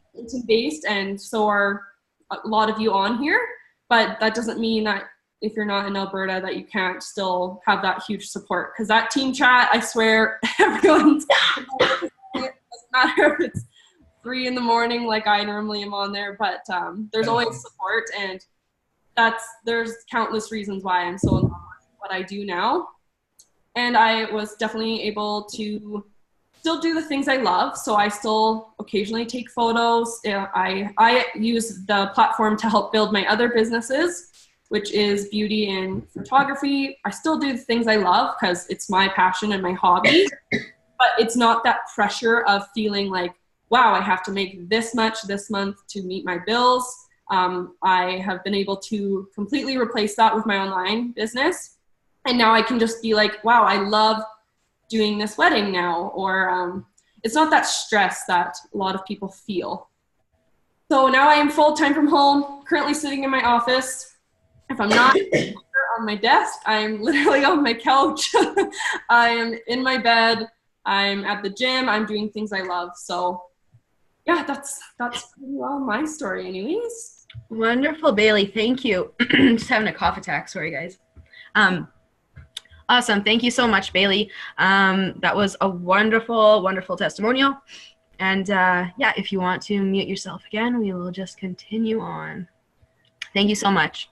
based, and so are a lot of you on here, but that doesn't mean that if you're not in Alberta that you can't still have that huge support, because that team chat, I swear, everyone's it doesn't matter if it's 3 a.m. like I normally am on there, but there's always support, and there's countless reasons why I'm so in love with what I do now. And I was definitely able to still do the things I love. So I still occasionally take photos. I use the platform to help build my other businesses, which is beauty and photography. I still do the things I love because it's my passion and my hobby, but it's not that pressure of feeling like, wow, I have to make this much this month to meet my bills. I have been able to completely replace that with my online business. And now I can just be like, wow, I love doing this wedding now. Or it's not that stress that a lot of people feel. So now I am full-time from home, currently sitting in my office. If I'm not on my desk, I'm literally on my couch. I am in my bed. I'm at the gym. I'm doing things I love. So yeah, that's pretty well my story anyways. Wonderful, Bailey. Thank you. Just having a cough attack. Sorry, guys. Awesome. Thank you so much, Bailey. That was a wonderful, wonderful testimonial. And yeah, if you want to mute yourself again, we will just continue on. Thank you so much.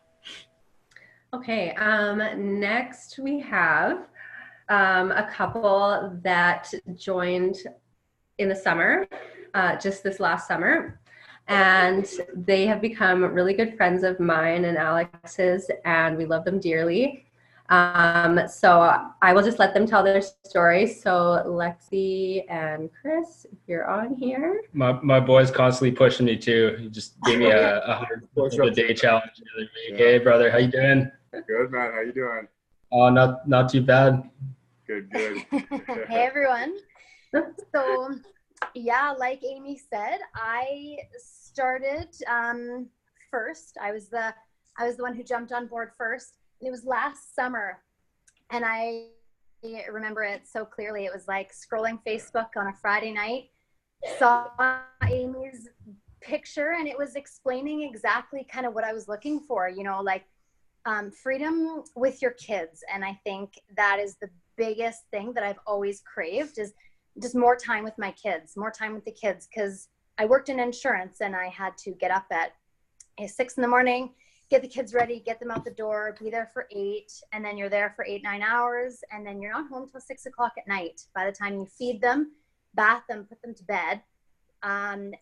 Okay, next we have a couple that joined in the summer, just this last summer. And they have become really good friends of mine and Alex's, and we love them dearly. So I will just let them tell their story. So Lexi and Chris, if you're on here. My boy's constantly pushing me too. He just gave me a 100 day challenge the other week. Hey brother, how you doing? Good, man. How you doing? Oh, not too bad. Good. Hey everyone. So yeah, like Amy said, I started first. I was the one who jumped on board first. And it was last summer, and I remember it so clearly. It was like scrolling Facebook on a Friday night, saw Amy's picture, and it was explaining exactly kind of what I was looking for, you know, like freedom with your kids. And I think that is the biggest thing that I've always craved, is just more time with my kids, more time with the kids, because I worked in insurance and I had to get up at 6 a.m, get the kids ready, get them out the door, be there for 8, and then you're there for 8-9 hours, and then you're not home till 6 o'clock at night. By the time you feed them, bath them, put them to bed,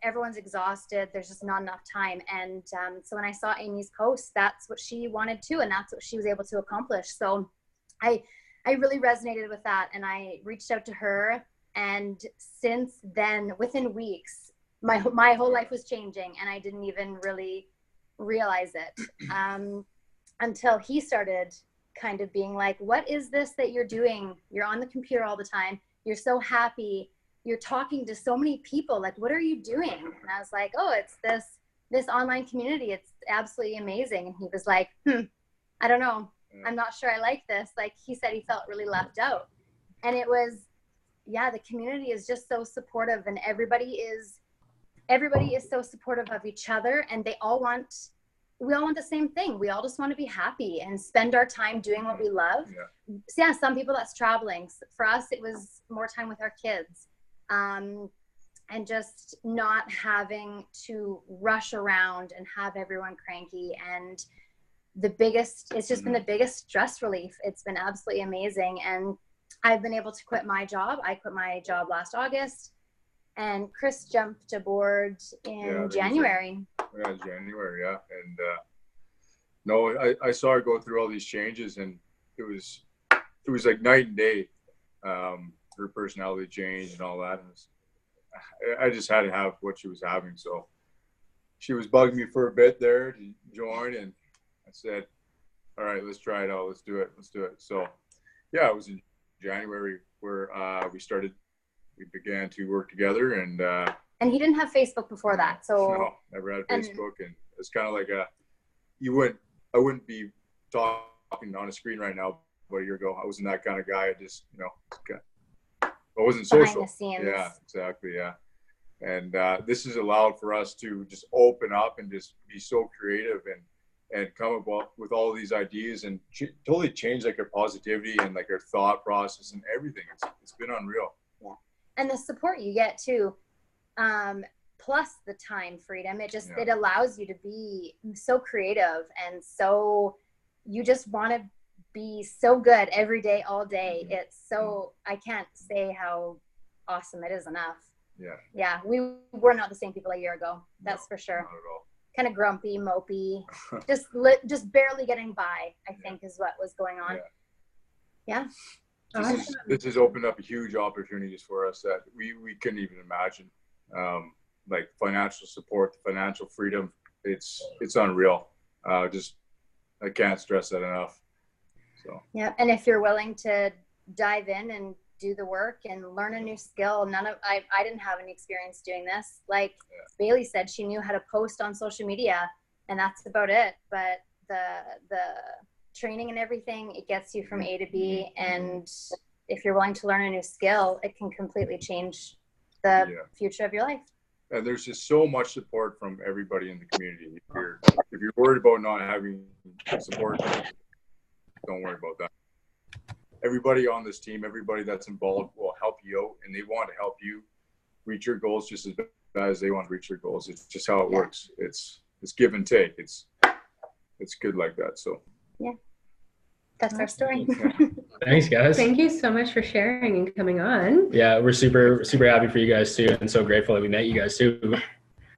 everyone's exhausted. There's just not enough time. And so when I saw Amy's post, that's what she wanted to, and that's what she was able to accomplish. So I really resonated with that, and I reached out to her. And since then, within weeks, my whole life was changing, and I didn't even really realize it until he started kind of being like, what is this that you're doing? You're on the computer all the time. You're so happy. You're talking to so many people. Like, what are you doing? And I was like, oh, it's this online community. It's absolutely amazing. And he was like, I don't know. I'm not sure I like this. Like, he said he felt really left out. And it was, yeah, the community is just so supportive, and everybody is so supportive of each other, and we all want the same thing. We all just want to be happy and spend our time doing what we love. Yeah. So yeah, some people that's traveling. For us, it was more time with our kids, and just not having to rush around and have everyone cranky. And it's just been the biggest stress relief. It's been absolutely amazing. And I've been able to quit my job. I quit my job last August, and Chris jumped aboard in January. January, yeah. And no, I saw her go through all these changes, and it was like night and day. Her personality changed and all that. And I just had to have what she was having. So she was bugging me for a bit there to join, and I said, all right, let's try it out. Let's do it. So yeah, it was in January where we began to work together, and he didn't have Facebook before that. So no, never had Facebook. And it's kind of like I wouldn't be talking on a screen right now, but a year ago, I wasn't that kind of guy. I just, I wasn't social. Behind the scenes. Yeah, exactly. Yeah. And this has allowed for us to just open up and just be so creative and come up with all these ideas and totally change like our positivity and like our thought process and everything. It's been unreal. Yeah. And the support you get too, plus the time freedom, it allows you to be so creative, and so you just want to be so good every day, all day. It's so, I can't say how awesome it is enough. Yeah, we were not the same people a year ago. That's for sure. Not at all. Kind of grumpy, mopey, just barely getting by, I think is what was going on. Yeah. This has opened up huge opportunities for us that we couldn't even imagine. Like financial support, financial freedom. It's unreal. I can't stress that enough. So. Yeah, and if you're willing to dive in and do the work and learn a new skill, I didn't have any experience doing this. Like Bailey said, she knew how to post on social media, and that's about it. But the training and everything, it gets you from A to B, and if you're willing to learn a new skill, it can completely change the future of your life. And there's just so much support from everybody in the community. If you're worried about not having support, don't worry about that. Everybody on this team, everybody that's involved will help you out, and they want to help you reach your goals just as bad as they want to reach their goals. It's just how it works. It's give and take. It's good like that. So yeah, that's our story. Thanks, guys. Thank you so much for sharing and coming on. Yeah, we're super happy for you guys too, and so grateful that we met you guys too.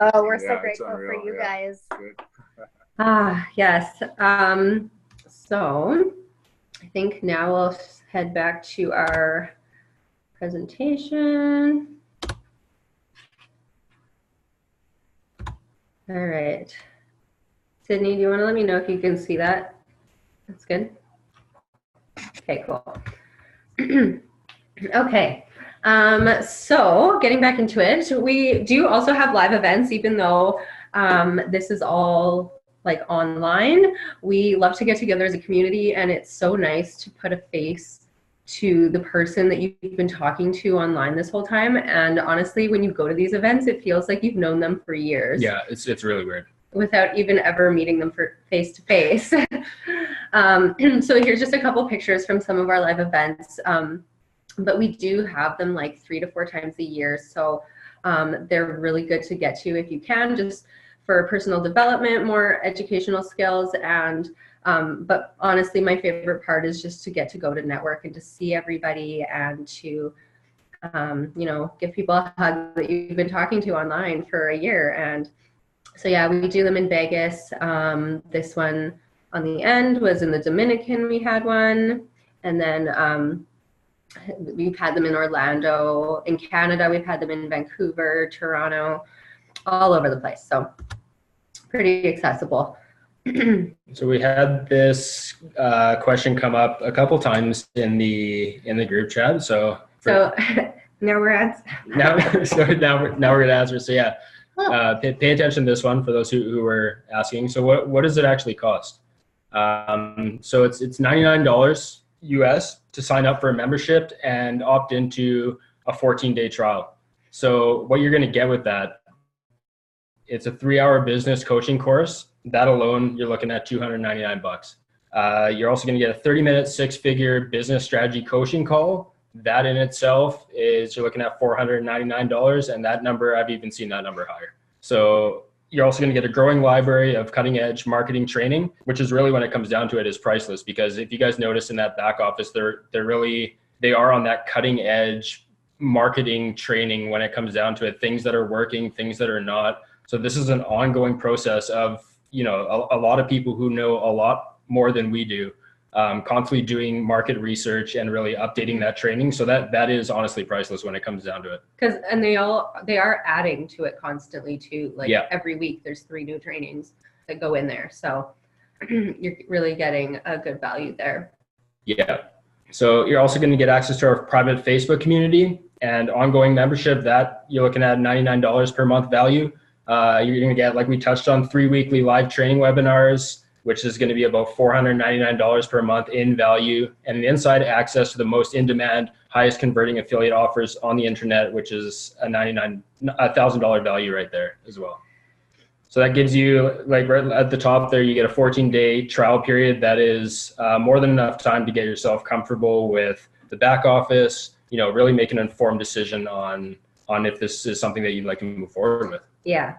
Oh, we're so grateful for you guys. Good. Yes. So I think now we'll head back to our presentation. All right. Sydney, do you want to let me know if you can see that? That's good. Okay, cool. Okay. So getting back into it, we do also have live events, even though this is all like online. We love to get together as a community, and it's so nice to put a face to the person that you've been talking to online this whole time. And honestly, when you go to these events, it feels like you've known them for years. Yeah, it's really weird. Without even ever meeting them for face to face. So here's just a couple pictures from some of our live events. But we do have them like 3 to 4 times a year. So they're really good to get to if you can, just for personal development, more educational skills. And but honestly, my favorite part is just to get to go to network and to see everybody and to give people a hug that you've been talking to online for a year. And so yeah, we do them in Vegas. This one on the end was in the Dominican, we had one. And then we've had them in Orlando. In Canada, we've had them in Vancouver, Toronto, all over the place. So pretty accessible. So we had this question come up a couple times in the group chat. So now we're at now we're gonna answer. So yeah, pay attention to this one for those who were asking. So what does it actually cost? So it's $99 US to sign up for a membership and opt into a 14-day trial. So what you're gonna get with that, it's a 3-hour business coaching course. That alone, you're looking at $299. You're also going to get a 30-minute 6-figure business strategy coaching call. That in itself is, you're looking at $499, and that number, I've even seen that number higher. So you're also going to get a growing library of cutting edge marketing training, which is really, when it comes down to it, is priceless. Because if you guys notice in that back office, they are on that cutting edge marketing training when it comes down to it, things that are working, things that are not. So this is an ongoing process of, you know, a lot of people who know a lot more than we do, constantly doing market research and really updating that training. So that is honestly priceless when it comes down to it. And they are adding to it constantly too. Like every week there's 3 new trainings that go in there. So you're really getting a good value there. Yeah. So you're also going to get access to our private Facebook community and ongoing membership that you're looking at $99 per month value. You're going to get, like we touched on, 3 weekly live training webinars, which is going to be about $499 per month in value, and inside access to the most in-demand, highest converting affiliate offers on the internet, which is a $1,000 value right there as well. So that gives you, like right at the top there, you get a 14-day trial period. That is more than enough time to get yourself comfortable with the back office, you know, really make an informed decision on if this is something that you'd like to move forward with. Yeah.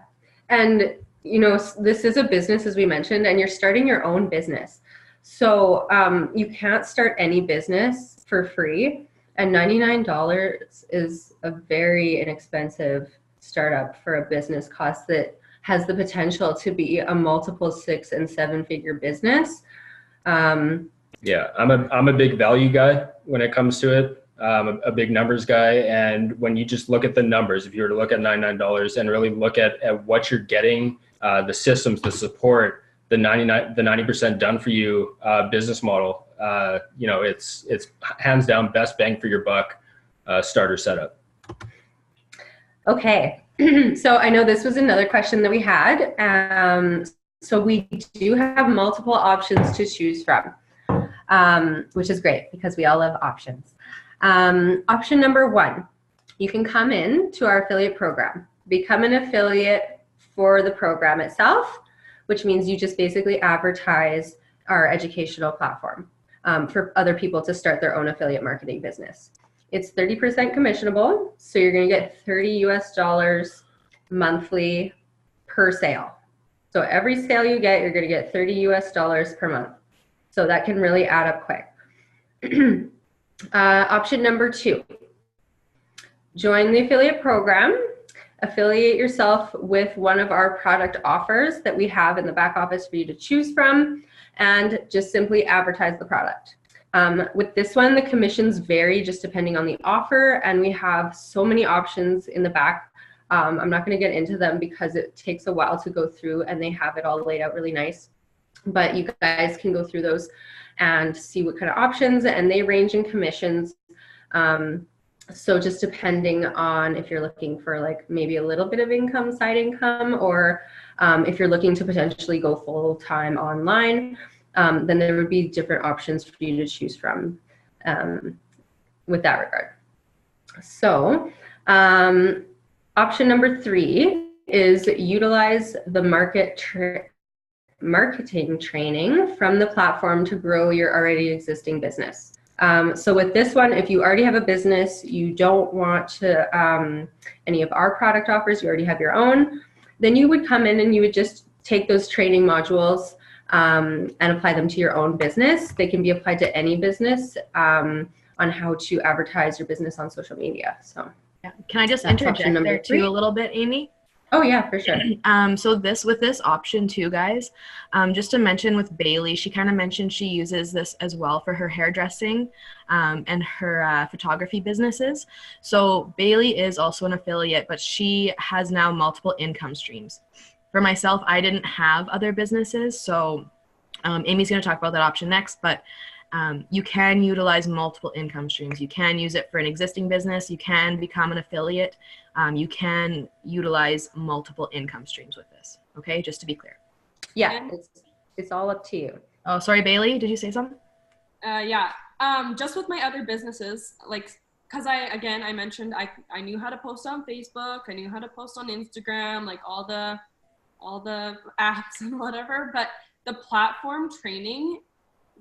And you know, this is a business, as we mentioned, and you're starting your own business. So you can't start any business for free. And $99 is a very inexpensive startup for a business cost that has the potential to be a multiple 6- and 7-figure business. Yeah, I'm a big value guy when it comes to it. A big numbers guy. And when you just look at the numbers, if you were to look at $99 and really look at what you're getting, the systems, the support, the 90% done for you business model, you know, it's hands down best bang for your buck starter setup. Okay. So I know this was another question that we had. So we do have multiple options to choose from, which is great because we all love options. Option number 1, you can come in to our affiliate program, become an affiliate for the program itself, which means you just basically advertise our educational platform for other people to start their own affiliate marketing business. It's 30% commissionable, so you're going to get $30 US monthly per sale. So every sale you get, you're going to get $30 US per month. So that can really add up quick. Option number 2, join the affiliate program. Affiliate yourself with one of our product offers that we have in the back office for you to choose from, and just simply advertise the product. With this one, the commissions vary just depending on the offer, and we have so many options in the back. I'm not going to get into them because it takes a while to go through, and they have it all laid out really nice. But you guys can go through those and see what kind of options, and they range in commissions. So just depending on if you're looking for like maybe a little bit of income, side income, or if you're looking to potentially go full-time online, then there would be different options for you to choose from with that regard. So option number 3 is utilize the marketing training from the platform to grow your already existing business. So with this one, if you already have a business, you don't want to any of our product offers, you already have your own, then you would come in and you would just take those training modules and apply them to your own business. They can be applied to any business on how to advertise your business on social media. So yeah. Can I just interject there too a little bit, Amy? Oh yeah, for sure. So with this option too, guys, just to mention with Bailey, she kind of mentioned she uses this as well for her hairdressing and her photography businesses. So Bailey is also an affiliate, but she has now multiple income streams. For myself, I didn't have other businesses, so Amy's going to talk about that option next, but you can utilize multiple income streams. You can use it for an existing business. You can become an affiliate. You can utilize multiple income streams with this. Okay, just to be clear. Yeah, it's all up to you. Oh, sorry, Bailey, did you say something? Yeah, just with my other businesses, like, because I mentioned I knew how to post on Facebook. I knew how to post on Instagram, like all the apps and whatever, but the platform training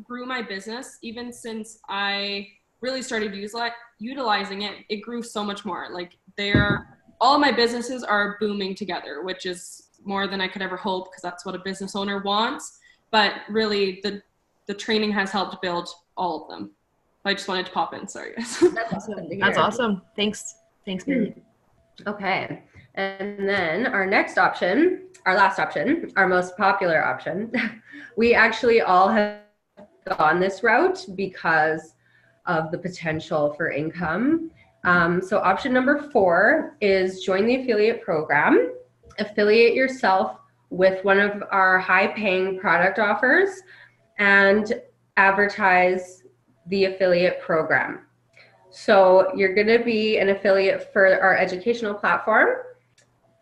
grew my business. Even since I really started utilizing it, it grew so much more. Like all of my businesses are booming together, which is more than I could ever hope, because that's what a business owner wants. But really, the training has helped build all of them. I just wanted to pop in. Sorry, guys. That's awesome. That's awesome. Thanks, Mary. Okay. And then our next option, our last option, our most popular option, we actually all have gone this route because of the potential for income. So option number 4 is join the affiliate program, affiliate yourself with one of our high-paying product offers, and advertise the affiliate program. So you're going to be an affiliate for our educational platform,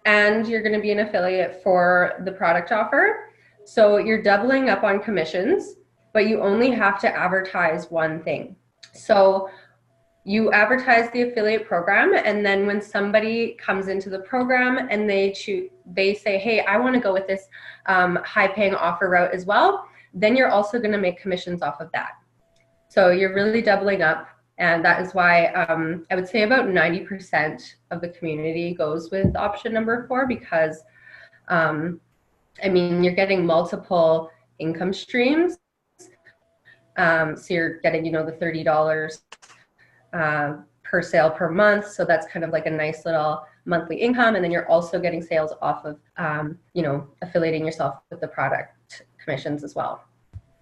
and you're going to be an affiliate for the product offer. So you're doubling up on commissions, but you only have to advertise one thing. So you advertise the affiliate program, and then when somebody comes into the program and they say, hey, I want to go with this high-paying offer route as well, then you're also going to make commissions off of that. So you're really doubling up, and that is why I would say about 90% of the community goes with option number 4, because I mean, you're getting multiple income streams. So you're getting, the $30 per sale per month. So that's kind of like a nice little monthly income. And then you're also getting sales off of, affiliating yourself with the product commissions as well.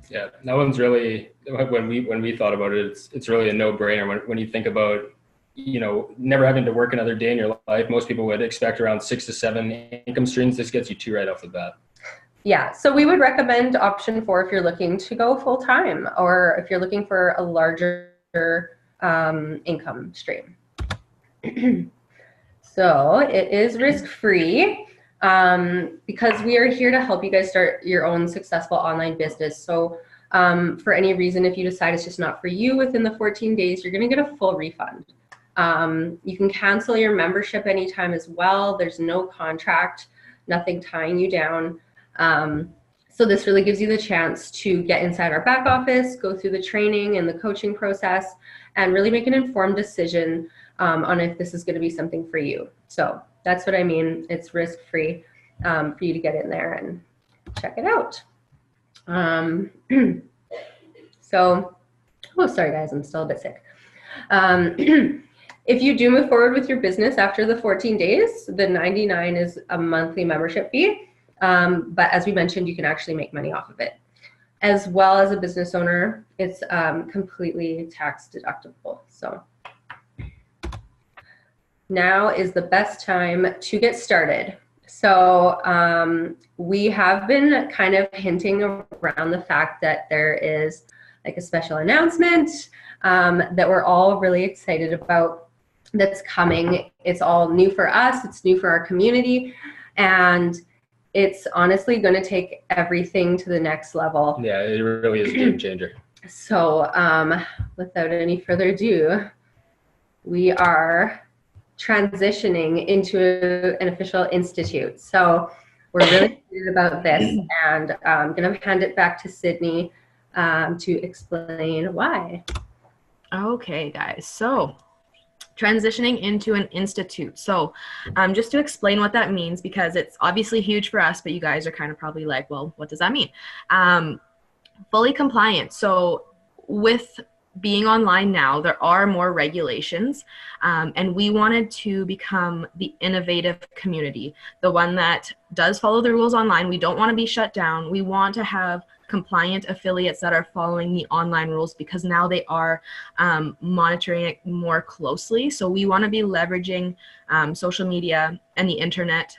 Yeah, that one's really, when we thought about it, it's really a no-brainer. When you think about, never having to work another day in your life, most people would expect around 6 to 7 income streams. This gets you 2 right off the bat. Yeah, so we would recommend option 4 if you're looking to go full-time, or if you're looking for a larger income stream. So it is risk-free. Because we are here to help you guys start your own successful online business. So for any reason, if you decide it's just not for you within the 14 days, you're going to get a full refund. You can cancel your membership anytime as well. There's no contract, nothing tying you down. So this really gives you the chance to get inside our back office, go through the training and the coaching process, and really make an informed decision on if this is going to be something for you. So that's what I mean. It's risk-free for you to get in there and check it out. Sorry guys, I'm still a bit sick. If you do move forward with your business after the 14 days, the $99 is a monthly membership fee. But as we mentioned, you can actually make money off of it. As well as a business owner, it's completely tax deductible. So now is the best time to get started. So we have been kind of hinting around the fact that there is like a special announcement that we're all really excited about that's coming. It's all new for us. It's new for our community. And it's honestly going to take everything to the next level. Yeah, it really is a game changer. So without any further ado, we are transitioning into an official institute. So we're really excited about this, and I'm going to hand it back to Sydney to explain why. Okay, guys. So transitioning into an institute. So just to explain what that means, because it's obviously huge for us, but you guys are kind of probably like, well, what does that mean? Fully compliant. So with being online now, there are more regulations, and we wanted to become the innovative community, the one that does follow the rules online. We don't want to be shut down. We want to have compliant affiliates that are following the online rules, because now they are monitoring it more closely. So we want to be leveraging social media and the internet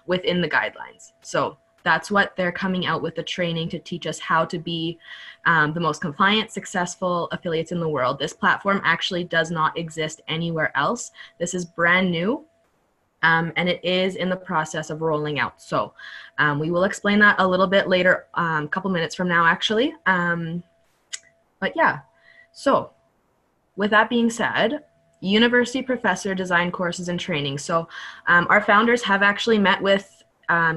within the guidelines. So that's what they're coming out with, the training to teach us how to be the most compliant, successful affiliates in the world. This platform actually does not exist anywhere else. This is brand new. And it is in the process of rolling out. So we will explain that a little bit later, a couple minutes from now, actually. But yeah, so with that being said, university professor design courses and training. So our founders have actually met with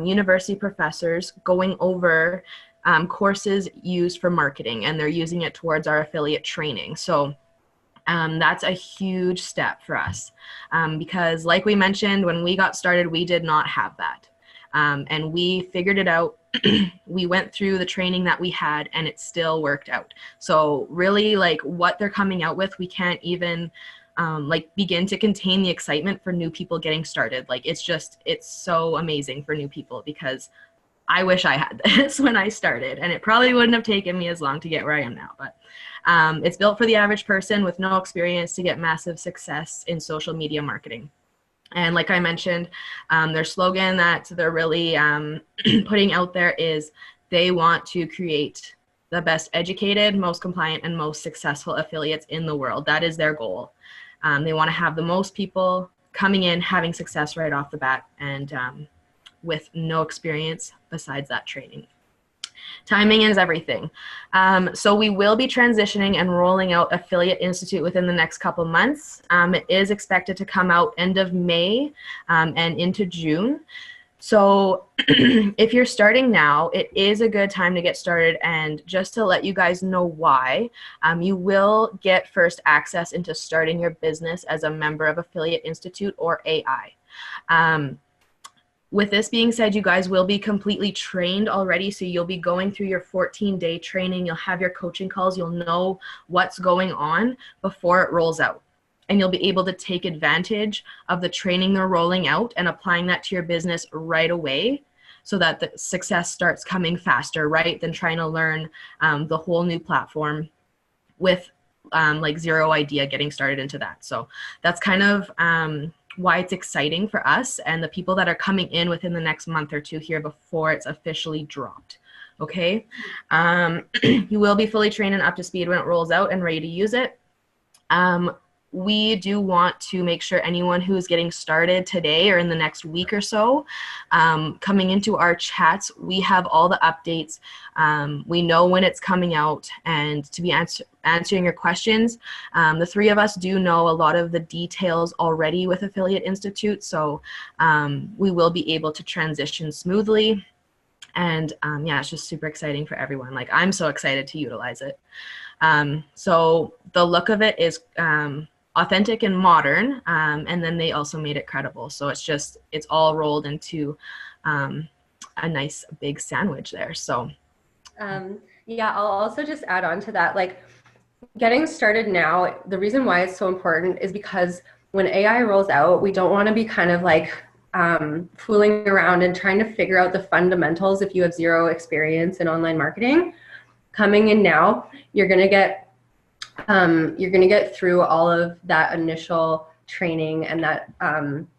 university professors going over courses used for marketing, and they're using it towards our affiliate training. So that's a huge step for us because like we mentioned, when we got started, we did not have that. And we figured it out. We went through the training that we had and it still worked out. So really, like, what they're coming out with, we can't even like begin to contain the excitement for new people getting started. Like, it's so amazing for new people, because I wish I had this when I started, and it probably wouldn't have taken me as long to get where I am now. But it's built for the average person with no experience to get massive success in social media marketing. And like I mentioned, their slogan that they're really putting out there is they want to create the best educated, most compliant, and most successful affiliates in the world. That is their goal. They want to have the most people coming in, having success right off the bat, and with no experience besides that training. Timing is everything. So we will be transitioning and rolling out Affiliate Institute within the next couple months. It is expected to come out end of May and into June. So if you're starting now, it is a good time to get started. And just to let you guys know why, you will get first access into starting your business as a member of Affiliate Institute, or AI. With this being said, you guys will be completely trained already. So you'll be going through your 14-day training. You'll have your coaching calls. You'll know what's going on before it rolls out. And you'll be able to take advantage of the training they're rolling out and applying that to your business right away, so that the success starts coming faster, right, than trying to learn the whole new platform with like zero idea getting started into that. So that's kind of why it's exciting for us and the people that are coming in within the next month or two here before it's officially dropped. Okay. You will be fully trained and up to speed when it rolls out and ready to use it. We do want to make sure anyone who's getting started today or in the next week or so, coming into our chats, we have all the updates. We know when it's coming out, and to be answering your questions. The three of us do know a lot of the details already with Affiliate Institute, so we will be able to transition smoothly. And yeah, it's just super exciting for everyone. Like, I'm so excited to utilize it. So the look of it is authentic and modern, and then they also made it credible. So it's all rolled into a nice big sandwich there. So yeah, I'll also just add on to that, like, getting started now, the reason why it's so important is because when AI rolls out, we don't want to be kind of like fooling around and trying to figure out the fundamentals if you have zero experience in online marketing. Coming in now, you're going to get through all of that initial training and that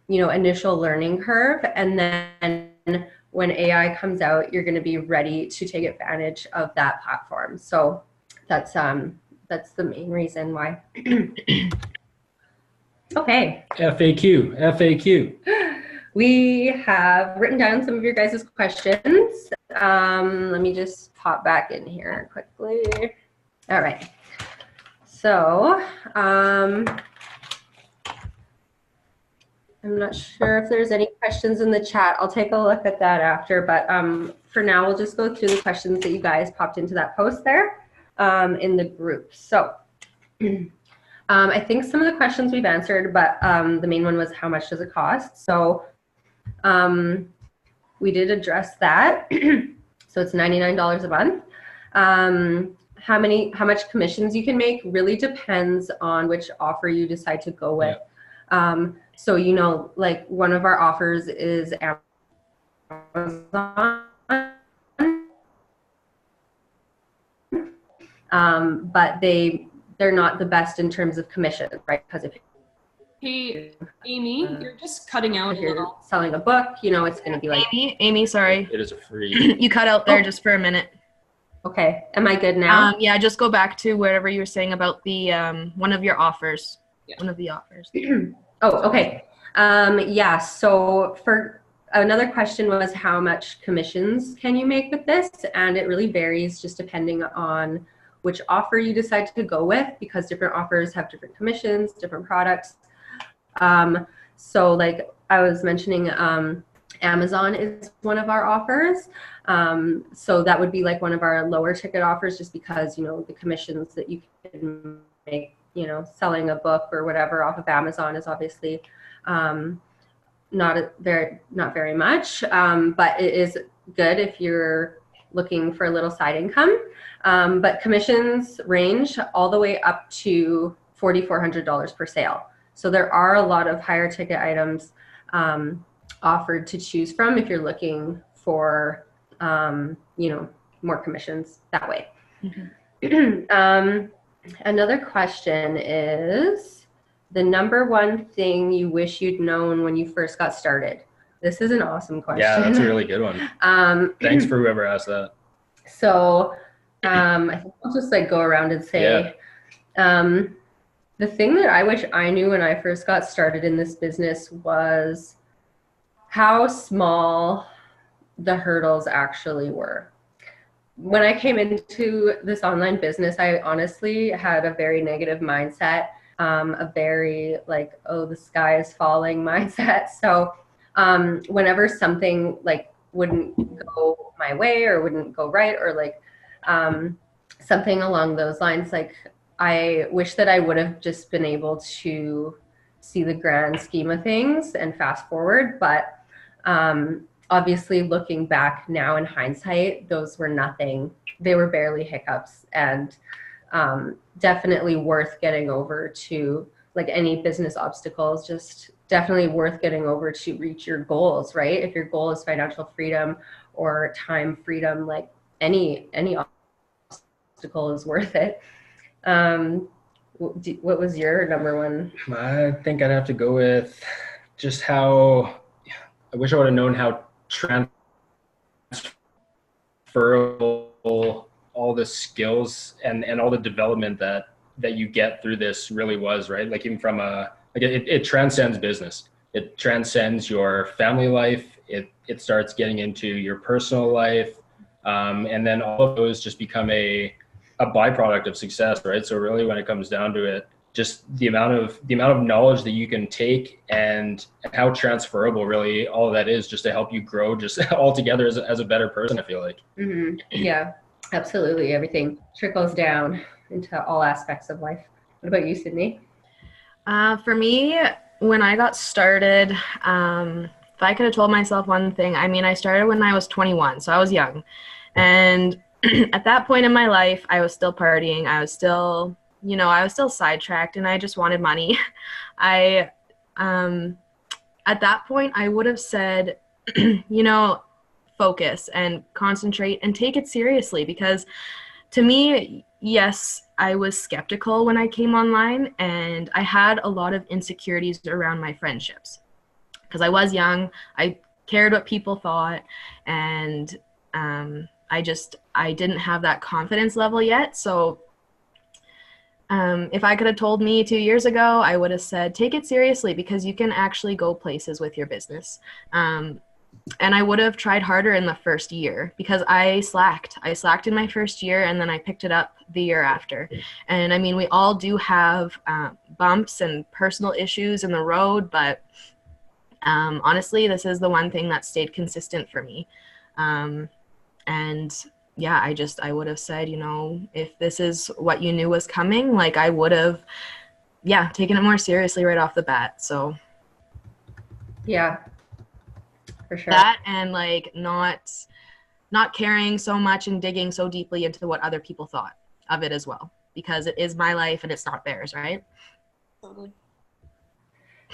initial learning curve, and then when AI comes out, you're going to be ready to take advantage of that platform. So that's the main reason why. Okay. FAQ. We have written down some of your guys' questions. Let me just pop back in here quickly. All right. So I'm not sure if there's any questions in the chat. I'll take a look at that after, but for now, we'll just go through the questions that you guys popped into that post there in the group. So I think some of the questions we've answered, but the main one was, how much does it cost? So we did address that. So it's $99 a month. How much commissions you can make really depends on which offer you decide to go with. Yeah. So, like, one of our offers is Amazon, but they're not the best in terms of commission, right? Because if Hey, Amy, you're just cutting out a little. Selling a book, it's going to be like... Amy, sorry. It is a free. You cut out there just for a minute. Okay. Am I good now? Yeah, just go back to whatever you were saying about the one of your offers. Yeah. One of the offers. Oh, okay. Yeah, so for another question was, how much commissions can you make with this? And it really varies just depending on which offer you decide to go with, because different offers have different commissions, different products. So like I was mentioning, Amazon is one of our offers. So that would be like one of our lower ticket offers, just because, the commissions that you can make, selling a book or whatever off of Amazon is obviously not very much, but it is good if you're looking for a little side income. But commissions range all the way up to $4,400 per sale. So there are a lot of higher ticket items offered to choose from if you're looking for, more commissions that way. Another question is the number one thing you wish you'd known when you first got started. This is an awesome question. Yeah, that's a really good one. Thanks for whoever asked that. So I think I'll just go around and say, the thing that I wish I knew when I first got started in this business was how small the hurdles actually were. When I came into this online business, I honestly had a very negative mindset, a very the sky is falling mindset. So whenever something wouldn't go my way or wouldn't go right or something along those lines, I wish that I would have just been able to see the grand scheme of things and fast forward. But obviously looking back now in hindsight, those were nothing. They were barely hiccups, and definitely worth getting over to, any business obstacles, just definitely worth getting over to reach your goals, right? If your goal is financial freedom or time freedom, any obstacle is worth it. What was your number one? I think I'd have to go with just how I wish I would have known how transferable all the skills and all the development that you get through this really was, right? Even from it transcends business. It transcends your family life. It starts getting into your personal life. And then all of those just become a byproduct of success, right? So really when it comes down to it, just the amount of knowledge that you can take and how transferable really all of that is just to help you grow just altogether as a better person, I feel like. Mm-hmm. Yeah, absolutely. Everything trickles down into all aspects of life. What about you, Sydney? For me, when I got started, if I could have told myself one thing, I started when I was 21, so I was young. And at that point in my life, I was still partying. I was still sidetracked, and I just wanted money. At that point, I would have said, focus and concentrate and take it seriously, because to me, yes, I was skeptical when I came online, and I had a lot of insecurities around my friendships because I was young. I cared what people thought, and I didn't have that confidence level yet. So if I could have told me 2 years ago, I would have said, take it seriously, because you can actually go places with your business. And I would have tried harder in the first year, because I slacked in my first year, and then I picked it up the year after. And we all do have bumps and personal issues in the road, but honestly, this is the one thing that stayed consistent for me. And yeah, I would have said, if this is what you knew was coming, I would have, taken it more seriously right off the bat. So yeah, for sure. That, and not caring so much and digging so deeply into what other people thought of it as well, because it is my life and it's not theirs, right? Totally.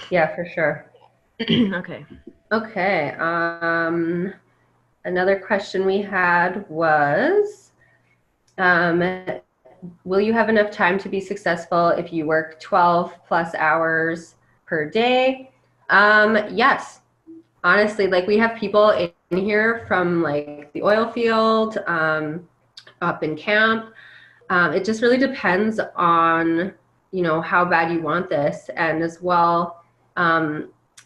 Yeah, for sure. Okay. Another question we had was, will you have enough time to be successful if you work 12 plus hours per day? Yes. Honestly, we have people in here from the oil field, up in camp. It just really depends on, how bad you want this. And as well,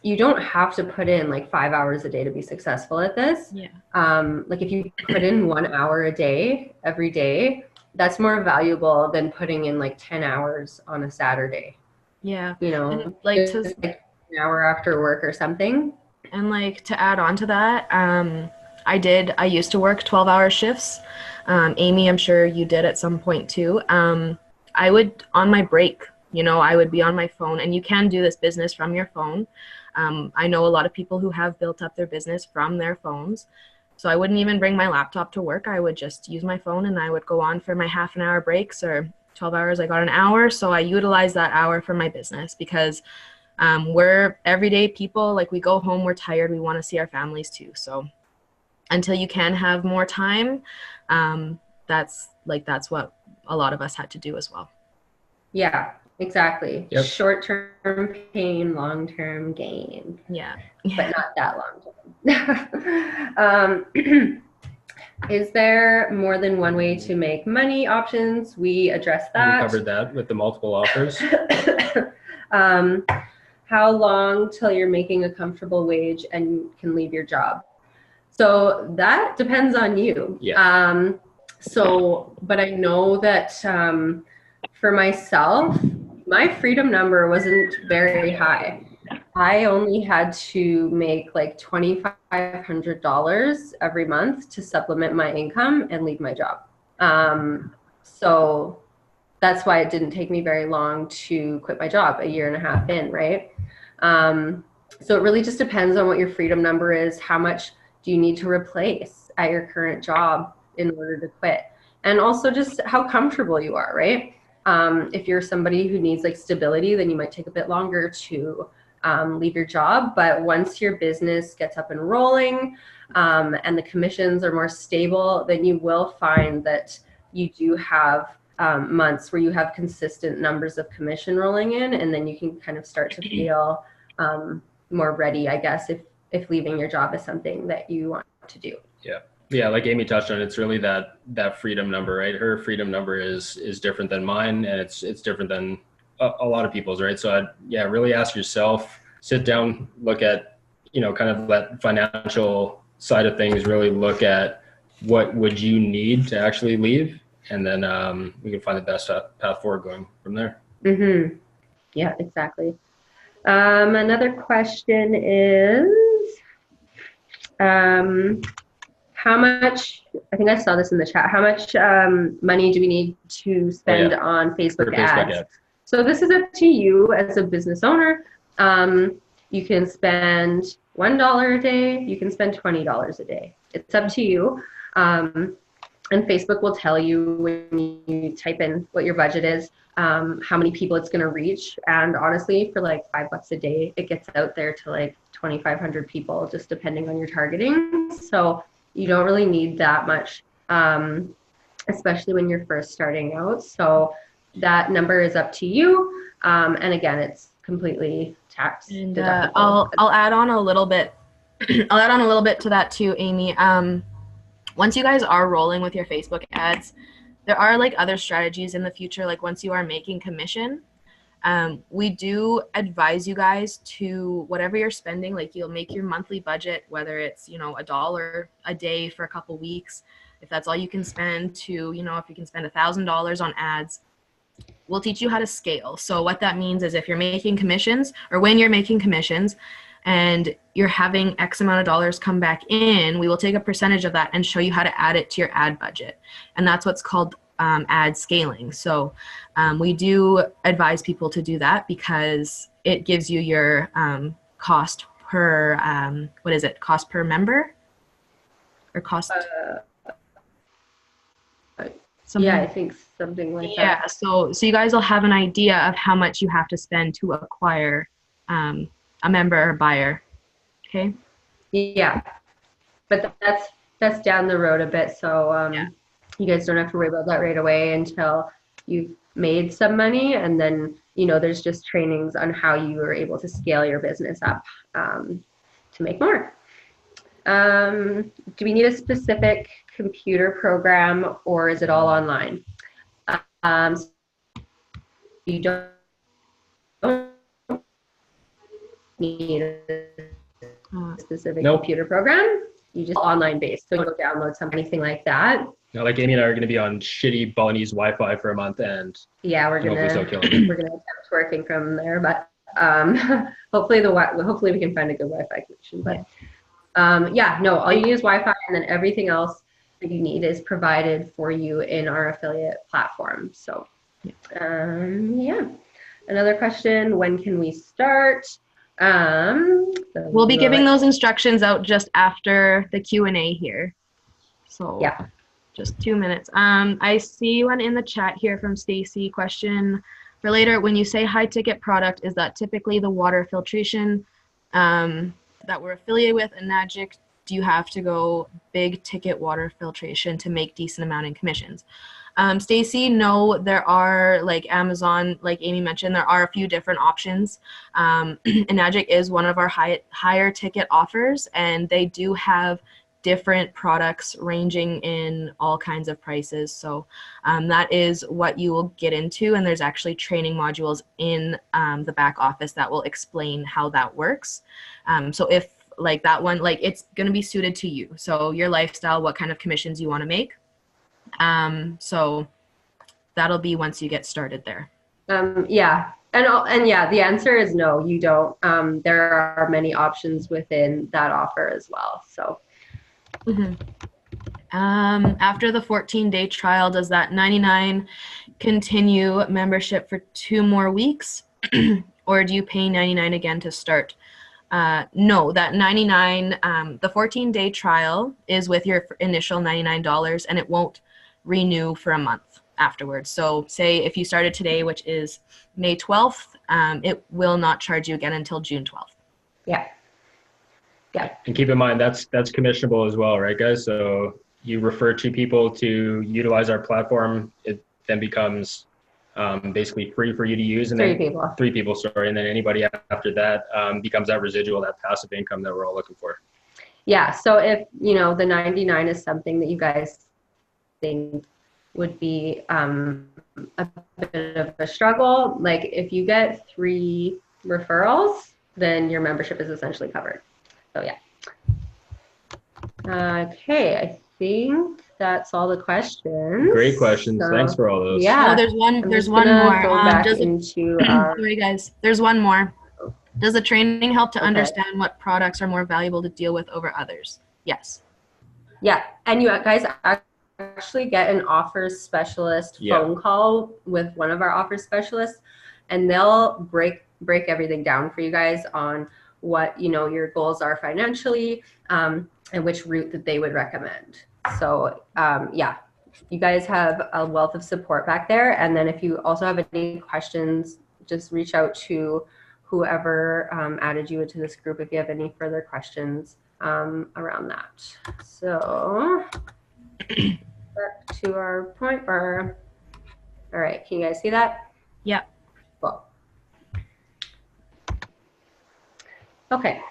you don't have to put in 5 hours a day to be successful at this. Yeah. If you put in 1 hour a day, every day, that's more valuable than putting in 10 hours on a Saturday. Yeah. And, to an hour after work or something. And to add on to that, I used to work 12-hour shifts. Amy, I'm sure you did at some point too. I would, on my break, You know, I would be on my phone, and you can do this business from your phone. I know a lot of people who have built up their business from their phones. So I wouldn't even bring my laptop to work. I would just use my phone, and I would go on for my half an hour breaks, or 12 hours, I got an hour. So I utilize that hour for my business, because we're everyday people. Like, we go home, we're tired, we want to see our families too. So until you can have more time, that's what a lot of us had to do as well. Yeah, exactly. Yep. Short-term pain, long-term gain. Yeah. But not that long term. Is there more than one way to make money options? We addressed that. We covered that with the multiple offers. How long till you're making a comfortable wage and can leave your job? So that depends on you. Yeah. But I know that for myself, my freedom number wasn't very high. I only had to make like $2,500 every month to supplement my income and leave my job. So that's why it didn't take me very long to quit my job, a year and a half in, right? So it really just depends on what your freedom number is. How much do you need to replace at your current job in order to quit? And also just how comfortable you are, right? If you're somebody who needs like stability, then you might take a bit longer to leave your job. But once your business gets up and rolling and the commissions are more stable, then you will find that you do have months where you have consistent numbers of commission rolling in, and then you can kind of start to feel more ready, I guess, if leaving your job is something that you want to do. Yeah, like Amy touched on, it's really that freedom number, right? Her freedom number is different than mine, and it's different than a lot of people's, right? So really ask yourself, sit down, look at, kind of that financial side of things, really look at what would you need to actually leave, and then we can find the best path forward going from there. Mm-hmm. Yeah, exactly. Another question is, how much, I think I saw this in the chat, how much money do we need to spend on Facebook ads? So this is up to you as a business owner. You can spend $1 a day, you can spend $20 a day. It's up to you. And Facebook will tell you when you type in what your budget is, how many people it's gonna reach. And honestly, for like $5 a day, it gets out there to like 2,500 people, just depending on your targeting. So you don't really need that much, especially when you're first starting out. So that number is up to you. And again, it's completely tax deductible. I'll add on a little bit. I'll add on a little bit to that too, Amy. Once you guys are rolling with your Facebook ads, there are like other strategies in the future. Like once you are making commission, we do advise you guys to, whatever you're spending, like you'll make your monthly budget, whether it's, $1 a day for a couple weeks, if that's all you can spend, to, if you can spend $1,000 on ads, we'll teach you how to scale. So what that means is, if you're making commissions, or when you're making commissions and you're having X amount of dollars come back in, we will take a percentage of that and show you how to add it to your ad budget. And that's what's called ad scaling. So we do advise people to do that, because it gives you your cost per, cost per member, or cost? Yeah, I think something like that. Yeah, so you guys will have an idea of how much you have to spend to acquire a member or buyer. Okay. Yeah, but that's down the road a bit. So you guys don't have to worry about that right away until you've made some money, and then there's just trainings on how you are able to scale your business up to make more. Do we need a specific computer program, or is it all online? You don't need a specific computer program. You just online based. So you go download something, anything like that. Like Amy and I are going to be on shitty Balinese Wi-Fi for a month, and yeah, we're gonna attempt working from there, but hopefully we can find a good Wi-Fi connection. But all you need is Wi-Fi, and then everything else that you need is provided for you in our affiliate platform. So Another question, when can we start? We'll be giving those instructions out just after the Q&A here. So yeah, just 2 minutes. I see one in the chat here from Stacy. Question for later, when you say high ticket product, is that typically the water filtration that we're affiliated with? And Enagic, do you have to go big ticket water filtration to make decent amount in commissions? Stacy, no, there are, like Amazon, like Amy mentioned, there are a few different options. Enagic is one of our higher ticket offers, and they do have different products ranging in all kinds of prices. So that is what you will get into, and there's actually training modules in the back office that will explain how that works. So if like that one, like it's going to be suited to you. So your lifestyle, what kind of commissions you want to make. So that'll be once you get started there. Yeah. And yeah, the answer is no, you don't. There are many options within that offer as well. So. After the 14-day trial, does that $99 continue membership for 2 more weeks? Or do you pay $99 again to start? No, that $99, the 14-day trial is with your initial $99, and it won't renew for a month afterwards. So say if you started today, which is May 12th, it will not charge you again until June 12th. Yeah. Yeah. And keep in mind, that's commissionable as well, right, guys? So you refer 2 people to utilize our platform, it then becomes basically free for you to use. And 3 people, sorry. And then anybody after that becomes that residual, that passive income that we're all looking for. Yeah. So if, you know, the 99 is something that you guys think would be a bit of a struggle, like if you get 3 referrals, then your membership is essentially covered. So yeah. Okay, I think that's all the questions. Great questions. So, thanks for all those. Yeah. Oh, there's one more. Go back into sorry guys, there's one more. Does the training help to understand what products are more valuable to deal with over others? Yes. Yeah, and you guys actually get an offers specialist phone call with one of our offers specialists, and they'll break everything down for you guys on what, you know, your goals are financially, and which route that they would recommend. So yeah, you guys have a wealth of support back there. And then if you also have any questions, just reach out to whoever added you into this group if you have any further questions around that. So back to our point bar. All right, can you guys see that? Yeah. Cool. Okay.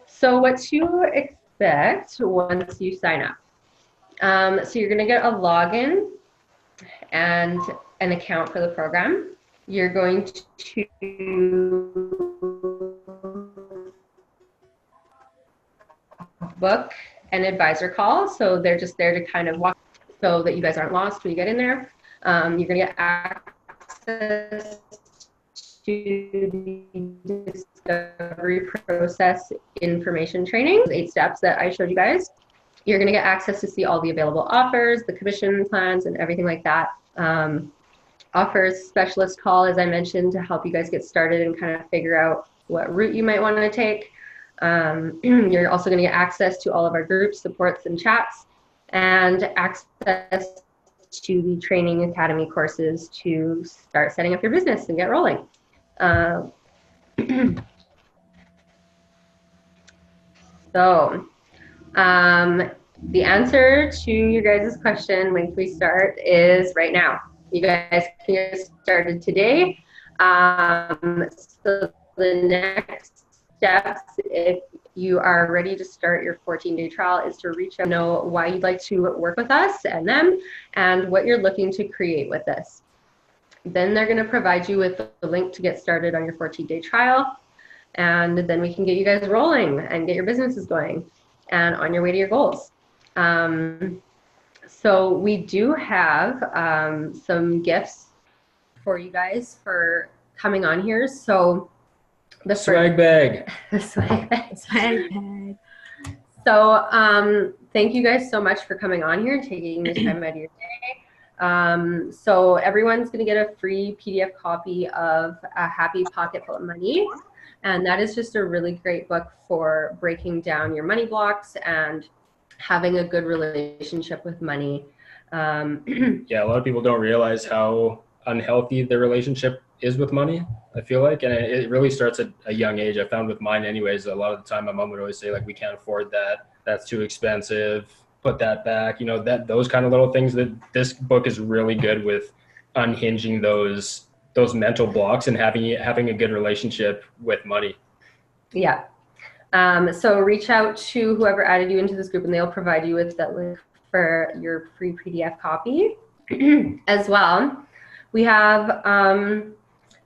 So what to expect once you sign up. So you're going to get a login and an account for the program. You're going to book an advisor call. So they're just there to kind of walk so that you guys aren't lost when you get in there. You're going to get access to the discovery process information training, 8 steps that I showed you guys. You're going to get access to see all the available offers, the commission plans, and everything like that. Offers specialist call, as I mentioned, to help you guys get started and kind of figure out what route you might want to take. You're also going to get access to all of our groups, supports, and chats, and access to the Training Academy courses to start setting up your business and get rolling. So the answer to your guys' question, when can we start, is right now. You guys can get started today. So the next steps, if you are ready to start your 14-day trial, is to reach out and know why you'd like to work with us and them, and what you're looking to create with this. Then they're going to provide you with the link to get started on your 14-day trial, and then we can get you guys rolling and get your businesses going and on your way to your goals. So we do have some gifts for you guys for coming on here. So the swag bag. The swag bag. Swag bag. So thank you guys so much for coming on here and taking this time out of your day. So everyone's going to get a free PDF copy of A Happy Pocket Full of Money. And that is just a really great book for breaking down your money blocks and having a good relationship with money. Yeah, a lot of people don't realize how unhealthy their relationship is with money, I feel like. And it really starts at a young age. I found with mine anyways, a lot of the time my mom would always say, like, we can't afford that. That's too expensive. Put that back. You know, that those kind of little things. That this book is really good with unhinging those mental blocks and having a good relationship with money. Yeah. So reach out to whoever added you into this group and they'll provide you with that link for your free PDF copy as well.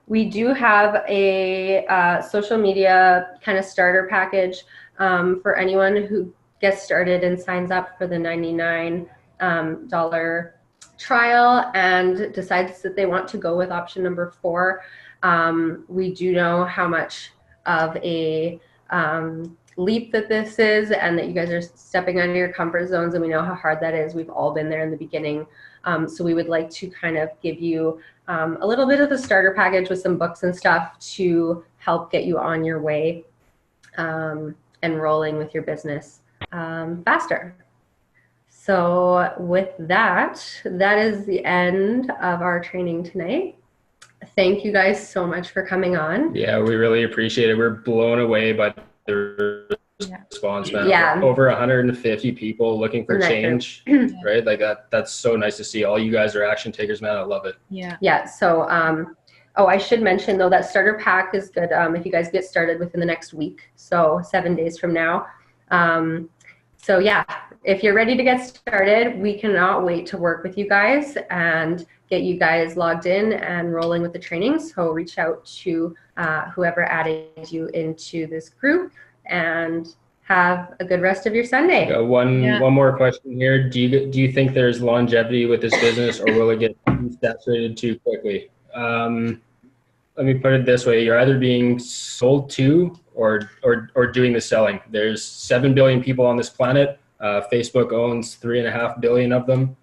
We do have a social media kind of starter package for anyone who gets started and signs up for the $99 trial and decides that they want to go with option number 4. We do know how much of a leap that this is, and that you guys are stepping out of your comfort zones, and we know how hard that is. We've all been there in the beginning. So we would like to kind of give you a little bit of the starter package with some books and stuff to help get you on your way and rolling with your business faster. So with that is the end of our training tonight. Thank you guys so much for coming on. Yeah, we really appreciate it. We're blown away by the response, man. Yeah. Over 150 people looking for change, right? Like that's so nice to see. All you guys are action takers, man. I love it. Yeah. So, I should mention though, that starter pack is good if you guys get started within the next week. So 7 days from now. So yeah, if you're ready to get started, we cannot wait to work with you guys and get you guys logged in and rolling with the training. So reach out to whoever added you into this group and have a good rest of your Sunday. One more question here. Do you think there's longevity with this business, or will it get saturated too quickly? Let me put it this way. You're either being sold to or doing the selling. There's 7 billion people on this planet. Facebook owns 3.5 billion of them.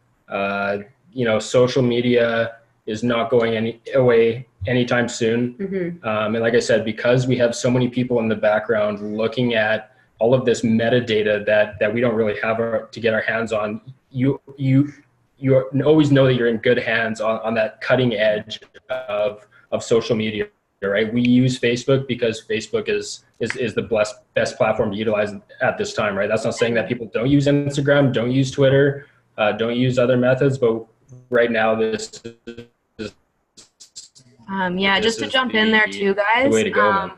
Social media is not going away anytime soon. Mm-hmm. And like I said, because we have so many people in the background looking at all of this metadata that we don't really have to get our hands on, you always know that you're in good hands on that cutting edge of social media, right? We use Facebook because Facebook is the best platform to utilize at this time, right? That's not saying that people don't use Instagram, don't use Twitter, don't use other methods, but right now this is just to jump in there too, guys. The way to go, man.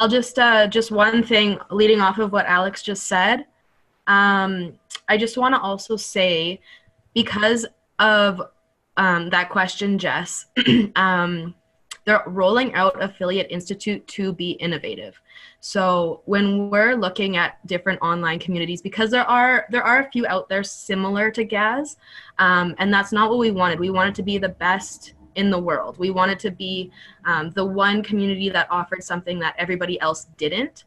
I'll just one thing leading off of what Alex just said. I just want to also say, because of that question, Jess, they're rolling out Affiliate Institute to be innovative. So when we're looking at different online communities, because there are a few out there similar to Gaz, and that's not what we wanted. We wanted to be the best in the world. We wanted to be the one community that offered something that everybody else didn't.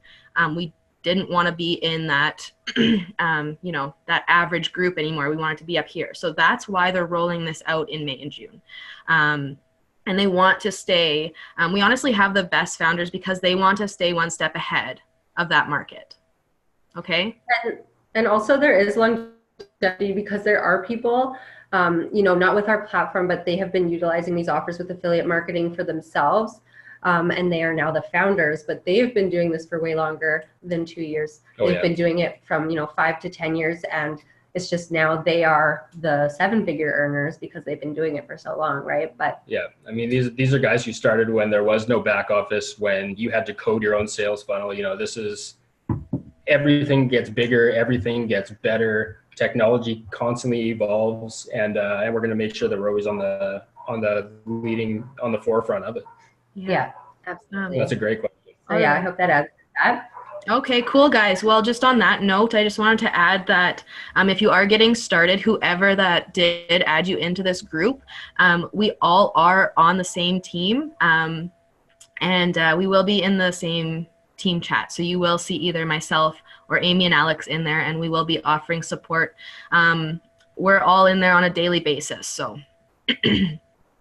We didn't want to be in that, that average group anymore. We wanted to be up here. So that's why they're rolling this out in May and June. And they want to stay, we honestly have the best founders because they want to stay one step ahead of that market. Okay. And also there is longevity because there are people, not with our platform, but they have been utilizing these offers with affiliate marketing for themselves. And they are now the founders, but they have been doing this for way longer than 2 years. They've been doing it from, 5 to 10 years. And it's just now they are the 7-figure earners because they've been doing it for so long, right? But yeah, I mean, these are guys who started when there was no back office, when you had to code your own sales funnel. This is, everything gets bigger, everything gets better. Technology constantly evolves, and we're going to make sure that we're always on the forefront of it. Yeah, absolutely. That's a great question. So I hope that adds to that. Okay, cool, guys. Well, just on that note, I just wanted to add that if you are getting started, whoever that did add you into this group, we all are on the same team, and we will be in the same team chat. So you will see either myself or Amy and Alex in there, and we will be offering support we're all in there on a daily basis. So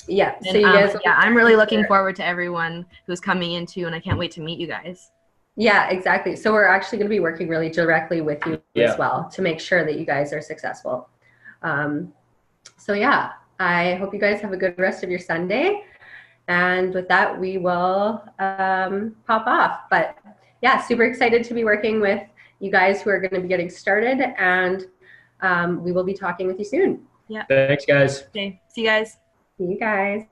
Yeah. So and, you guys, yeah, I'm really looking forward to everyone who's coming in too, and I can't wait to meet you guys. Yeah, exactly. So we're actually going to be working really directly with you as well to make sure that you guys are successful. So yeah, I hope you guys have a good rest of your Sunday. And with that, we will pop off. But yeah, super excited to be working with you guys who are going to be getting started, and we will be talking with you soon. Yeah. Thanks, guys. Okay. See you guys. See you guys.